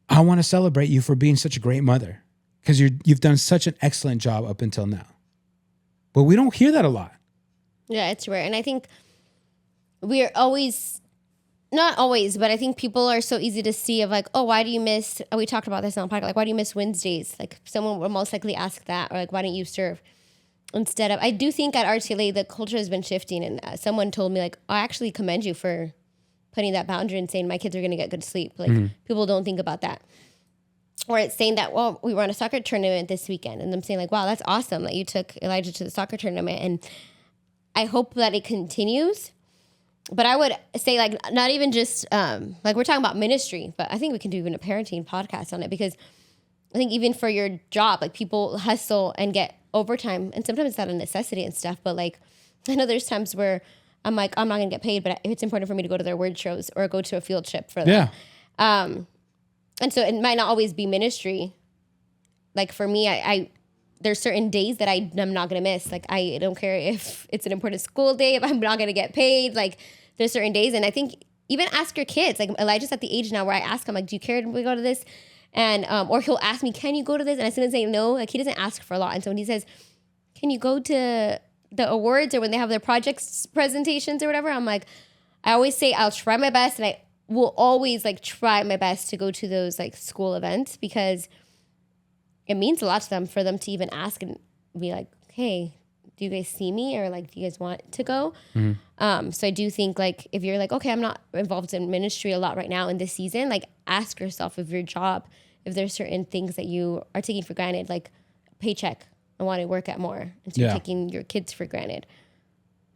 I want to celebrate you for being such a great mother because you've done such an excellent job up until now. But we don't hear that a lot. Yeah, it's rare. And I think we are always, not always, but I think people are so easy to see of like, oh, why do you miss, we talked about this on the podcast, like, why do you miss Wednesdays? Like, someone will most likely ask that, or like, why don't you serve? Instead of, I do think at RTLA, the culture has been shifting. And someone told me, like, I actually commend you for putting that boundary and saying my kids are going to get good sleep. Like, people don't think about that. Or it's saying that, well, we were on a soccer tournament this weekend, and them saying like, wow, that's awesome that you took Elijah to the soccer tournament. And I hope that it continues. But I would say, like, not even just, like, we're talking about ministry, but I think we can do even a parenting podcast on it, because I think even for your job, like, people hustle and get overtime, and sometimes it's not a necessity and stuff, but like, I know there's times where I'm like, I'm not gonna get paid, but if it's important for me to go to their word shows or go to a field trip for them. Yeah. And so it might not always be ministry. Like, for me, I there's certain days that I'm not gonna miss. Like, I don't care if it's an important school day, if I'm not gonna get paid. Like, there's certain days, and I think even ask your kids. Like, Elijah's at the age now where I ask him, like, do you care if we go to this? And or he'll ask me, can you go to this? And as soon as I say no, like, he doesn't ask for a lot. And so when he says, can you go to the awards or when they have their projects presentations or whatever, I'm like, I always say I'll try my best, and I will always like try my best to go to those like school events, because it means a lot to them for them to even ask and be like, hey, do you guys see me, or like, do you guys want to go? So I do think, like, if you're like, okay, I'm not involved in ministry a lot right now in this season, like, ask yourself if your job, if there's certain things that you are taking for granted, like paycheck, I want to work at more, and so you're taking your kids for granted.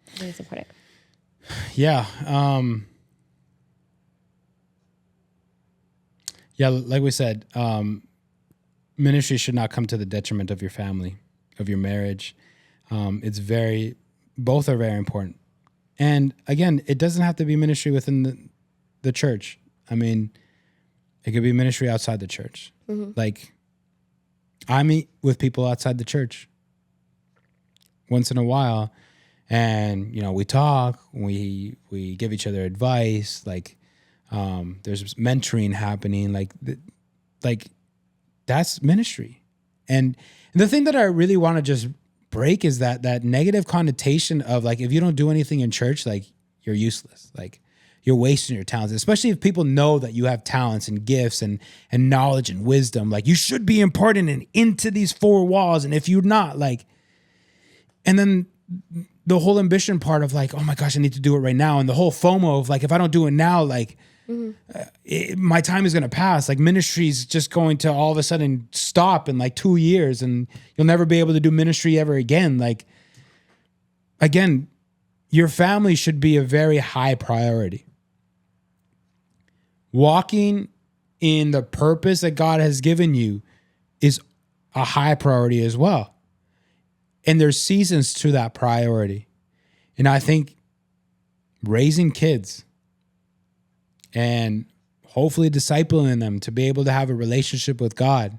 I think it's important. Yeah. Yeah, like we said, ministry should not come to the detriment of your family, of your marriage. Both are very important. And again, it doesn't have to be ministry within the church. I mean, it could be ministry outside the church. Like, I meet with people outside the church once in a while, and, you know, we talk, we give each other advice, like, there's mentoring happening, like that's ministry. And the thing that I really want to just break is that negative connotation of, like, if you don't do anything in church, like, you're useless, like, you're wasting your talents, especially if people know that you have talents and gifts and knowledge and wisdom. Like, you should be imparting it into these four walls. And if you're not, like, and then the whole ambition part of, like, oh my gosh, I need to do it right now. And the whole FOMO of, like, if I don't do it now, like, my time is going to pass. Like, ministry's just going to all of a sudden stop in like 2 years, and you'll never be able to do ministry ever again. Like, again, your family should be a very high priority. Walking in the purpose that God has given you is a high priority as well. And there's seasons to that priority. And I think raising kids and hopefully discipling them to be able to have a relationship with God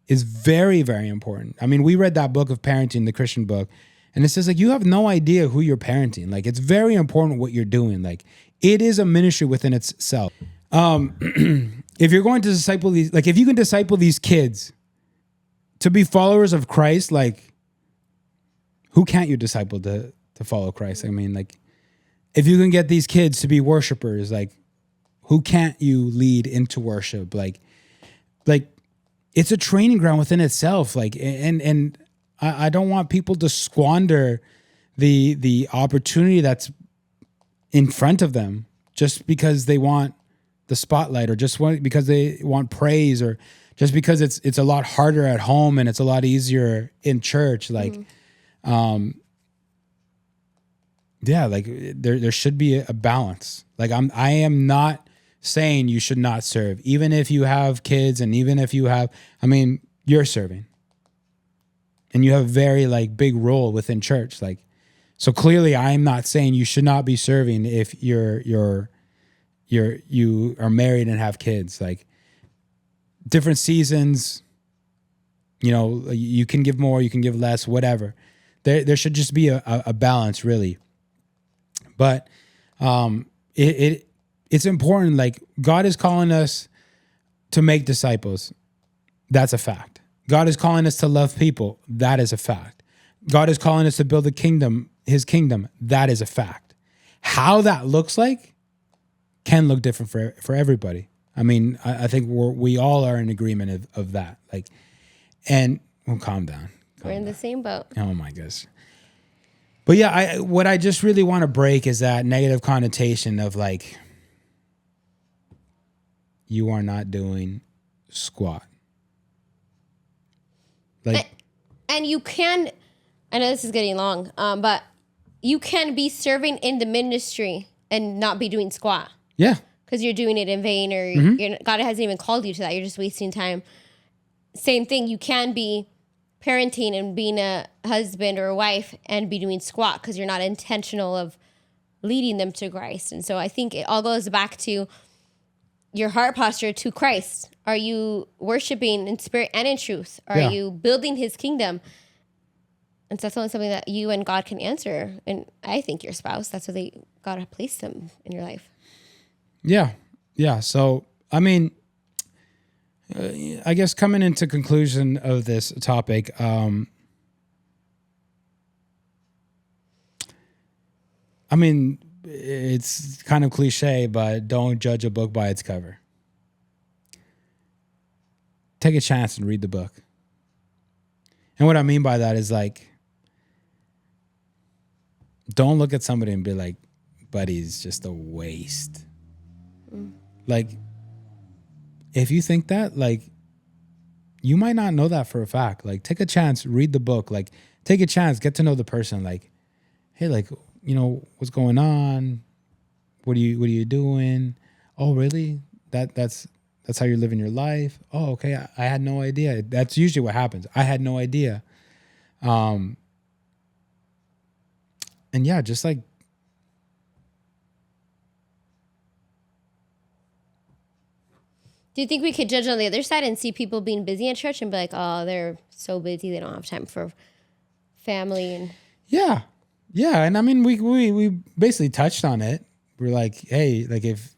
is very, very important. I mean, we read that book of parenting, the Christian book, and it says, like, you have no idea who you're parenting. Like, it's very important what you're doing. Like, it is a ministry within itself. If you're going to disciple these, like, if you can disciple these kids to be followers of Christ, like, who can't you disciple to follow Christ? I mean, like, if you can get these kids to be worshipers, like, who can't you lead into worship? Like it's a training ground within itself. Like, and I don't want people to squander the opportunity that's in front of them just because they want the spotlight, or because they want praise, or just because it's a lot harder at home and it's a lot easier in church. Like, yeah, like there should be a balance. Like, I am not saying you should not serve, even if you have kids, and even if you have, I mean, you're serving. and you have a very like big role within church. Like, so clearly I'm not saying you should not be serving if you are married and have kids. Like, different seasons, you know, you can give more, you can give less, whatever. There should just be a balance, really. But it's important. Like, God is calling us to make disciples. That's a fact. God is calling us to love people. That is a fact. God is calling us to build a kingdom, his kingdom. That is a fact. How that looks like can look different for everybody. I mean, I think we all are in agreement of that. Like, and calm down. We're in the same boat. Oh my gosh. But yeah, what I just really want to break is that negative connotation of like, you are not doing squat. Like, and you can, I know this is getting long, but you can be serving in the ministry and not be doing squat. Yeah. Because you're doing it in vain, or God hasn't even called you to that. You're just wasting time. Same thing. You can be parenting and being a husband or a wife and be doing squat because you're not intentional of leading them to Christ. And so I think it all goes back to your heart posture to Christ. Are you worshiping in spirit and in truth? Are you building his kingdom? And so that's only something that you and God can answer. And I think your spouse, that's what God have placed them in your life. Yeah. Yeah. So, I mean, I guess coming into conclusion of this topic, I mean, it's kind of cliche, but don't judge a book by its cover. Take a chance and read the book. And what I mean by that is like, don't look at somebody and be like, buddy's just a waste. Like, if you think that, like, you might not know that for a fact. Like, take a chance, read the book. Like, take a chance, get to know the person. Like, hey, like, you know, what's going on? What are you doing? Oh, really? That's how you're living your life? Oh, okay. I had no idea. That's usually what happens. I had no idea. And yeah, just like, do you think we could judge on the other side and see people being busy in church and be like, oh, they're so busy, they don't have time for family? And yeah. And I mean, we basically touched on it. We're like, hey, like, if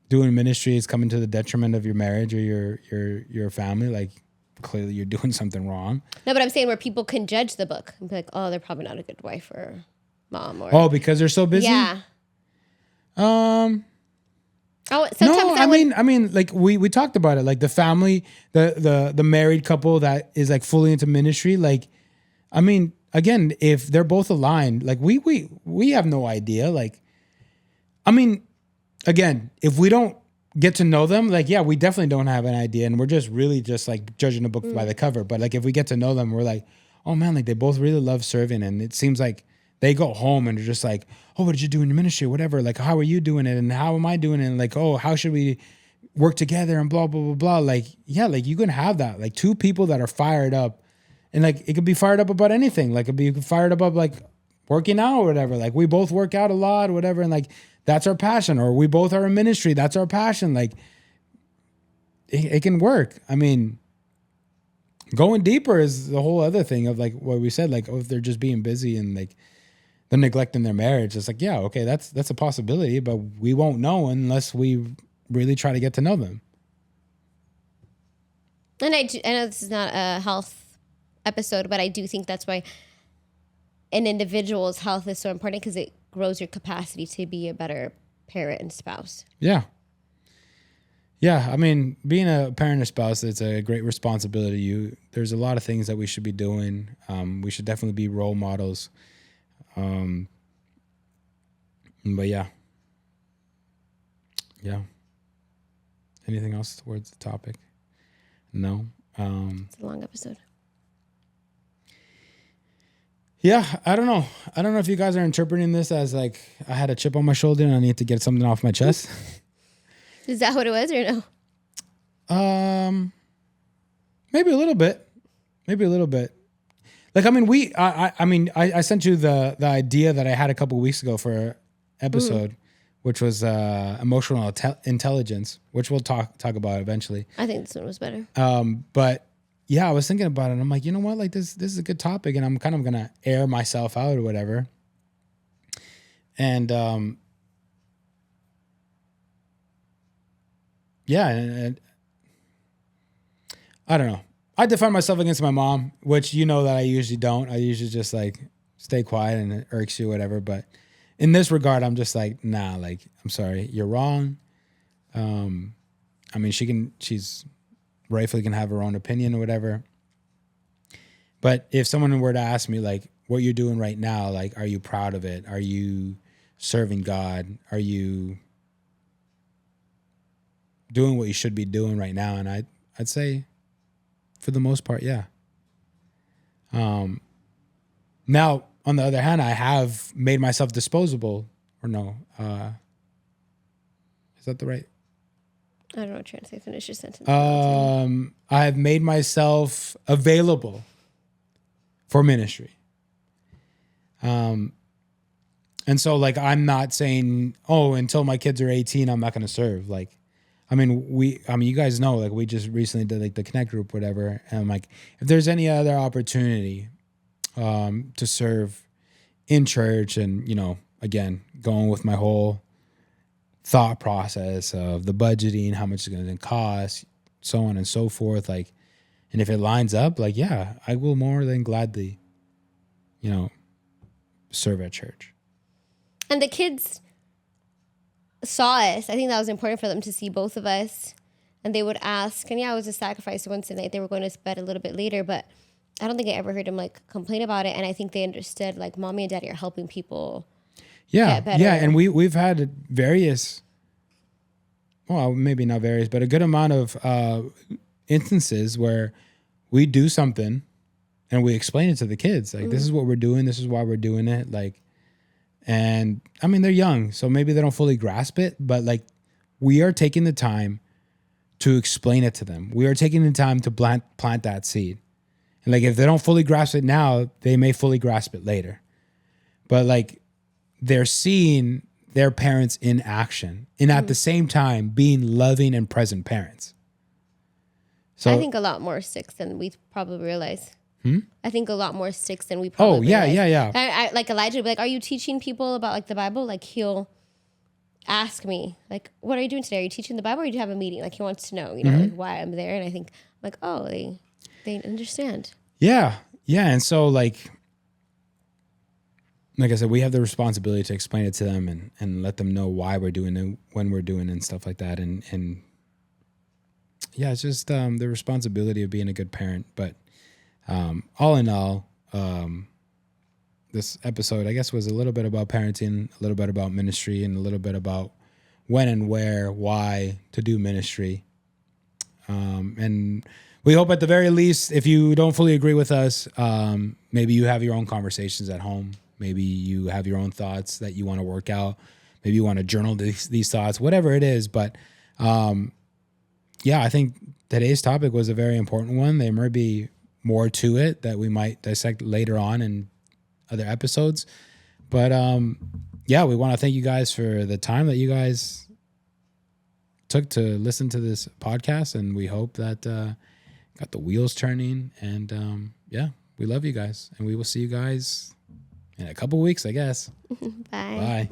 doing ministry is coming to the detriment of your marriage or your family, like, clearly you're doing something wrong. No, but I'm saying where people can judge the book and be like, oh, they're probably not a good wife or mom, or because they're so busy. Yeah. Oh, no, I mean, like we talked about it, like the family, the married couple that is like fully into ministry. Like, I mean, again, if they're both aligned, like we have no idea. Like, I mean, again, if we don't get to know them, like, yeah, we definitely don't have an idea, and we're just really just like judging a book by the cover. But like, if we get to know them, we're like, oh man, like they both really love serving, and it seems like they go home and they're just like, oh, what did you do in your ministry? Whatever. Like, how are you doing it? And how am I doing it? And like, oh, how should we work together? And blah, blah, blah, blah. Like, yeah, like you can have that. Like two people that are fired up, and like, it could be fired up about anything. Like it'd be fired up like working out or whatever. Like we both work out a lot or whatever. And like, that's our passion. Or we both are in ministry. That's our passion. Like it can work. I mean, going deeper is the whole other thing of like what we said, like, oh, if they're just being busy and like, they're neglecting their marriage. It's like, yeah, okay, that's a possibility, but we won't know unless we really try to get to know them. And I know this is not a health episode, but I do think that's why an individual's health is so important, because it grows your capacity to be a better parent and spouse. Yeah. Yeah, I mean, being a parent or spouse, it's a great responsibility. There's a lot of things that we should be doing. We should definitely be role models. But yeah. Anything else towards the topic? No. It's a long episode. Yeah, I don't know. I don't know if you guys are interpreting this as like I had a chip on my shoulder and I need to get something off my chest. Is that what it was, or no? Maybe a little bit. Like, I mean, I sent you the idea that I had a couple of weeks ago for an episode, which was emotional intelligence, which we'll talk about eventually. I think this one was better. But yeah, I was thinking about it, and I'm like, you know what? Like, this is a good topic, and I'm kind of gonna air myself out or whatever. And yeah, and I don't know. I defend myself against my mom, which you know that I usually don't. I usually just like stay quiet and it irks you, whatever. But in this regard, I'm just like, nah, like, I'm sorry, you're wrong. I mean, she's rightfully can have her own opinion or whatever. But if someone were to ask me like what you're doing right now, like, are you proud of it? Are you serving God? Are you doing what you should be doing right now? And I'd say, for the most part, yeah. Now, on the other hand, I have made myself disposable, or no? Is that the right? I don't know what you're trying to say. Finish your sentence. I have made myself available for ministry. And so, like, I'm not saying, oh, until my kids are 18, I'm not going to serve. Like, I mean, you guys know, like, we just recently did like the Connect group, whatever. And I'm like, if there's any other opportunity to serve in church, and, you know, again, going with my whole thought process of the budgeting, how much it's going to cost, so on and so forth. Like, and if it lines up, like, yeah, I will more than gladly, you know, serve at church. And the kids saw us. I think that was important for them to see both of us. And they would ask, and yeah, it was a sacrifice once a night. They were going to bed a little bit later, but I don't think I ever heard them like complain about it. And I think they understood, like, mommy and daddy are helping people get better. Yeah, and we've had various, well, maybe not various, but a good amount of instances where we do something and we explain it to the kids. Like, this is what we're doing. This is why we're doing it. Like, and I mean, they're young, so maybe they don't fully grasp it, but like, we are taking the time to explain it to them. We are taking the time to plant that seed. And like, if they don't fully grasp it now, they may fully grasp it later. But like, they're seeing their parents in action, and at the same time being loving and present parents. So I think a lot more sticks than we probably realize. I think a lot more sticks than we probably realize. Yeah. I like Elijah would be like, are you teaching people about like the Bible? Like, he'll ask me, like, what are you doing today? Are you teaching the Bible, or do you have a meeting? Like, he wants to know, you know, like, why I'm there. And I think, like, oh, they understand. Yeah. And so like I said, we have the responsibility to explain it to them and let them know why we're doing it, when we're doing it, and stuff like that. And yeah, it's just the responsibility of being a good parent. But all in all, this episode, I guess, was a little bit about parenting, a little bit about ministry, and a little bit about when and where, why to do ministry. And we hope at the very least, if you don't fully agree with us, maybe you have your own conversations at home. Maybe you have your own thoughts that you want to work out. Maybe you want to journal these thoughts, whatever it is. But yeah, I think today's topic was a very important one. There might be more to it that we might dissect later on in other episodes. But yeah, we want to thank you guys for the time that you guys took to listen to this podcast. And we hope that got the wheels turning. And yeah, we love you guys. And we will see you guys in a couple weeks, I guess. Bye. Bye.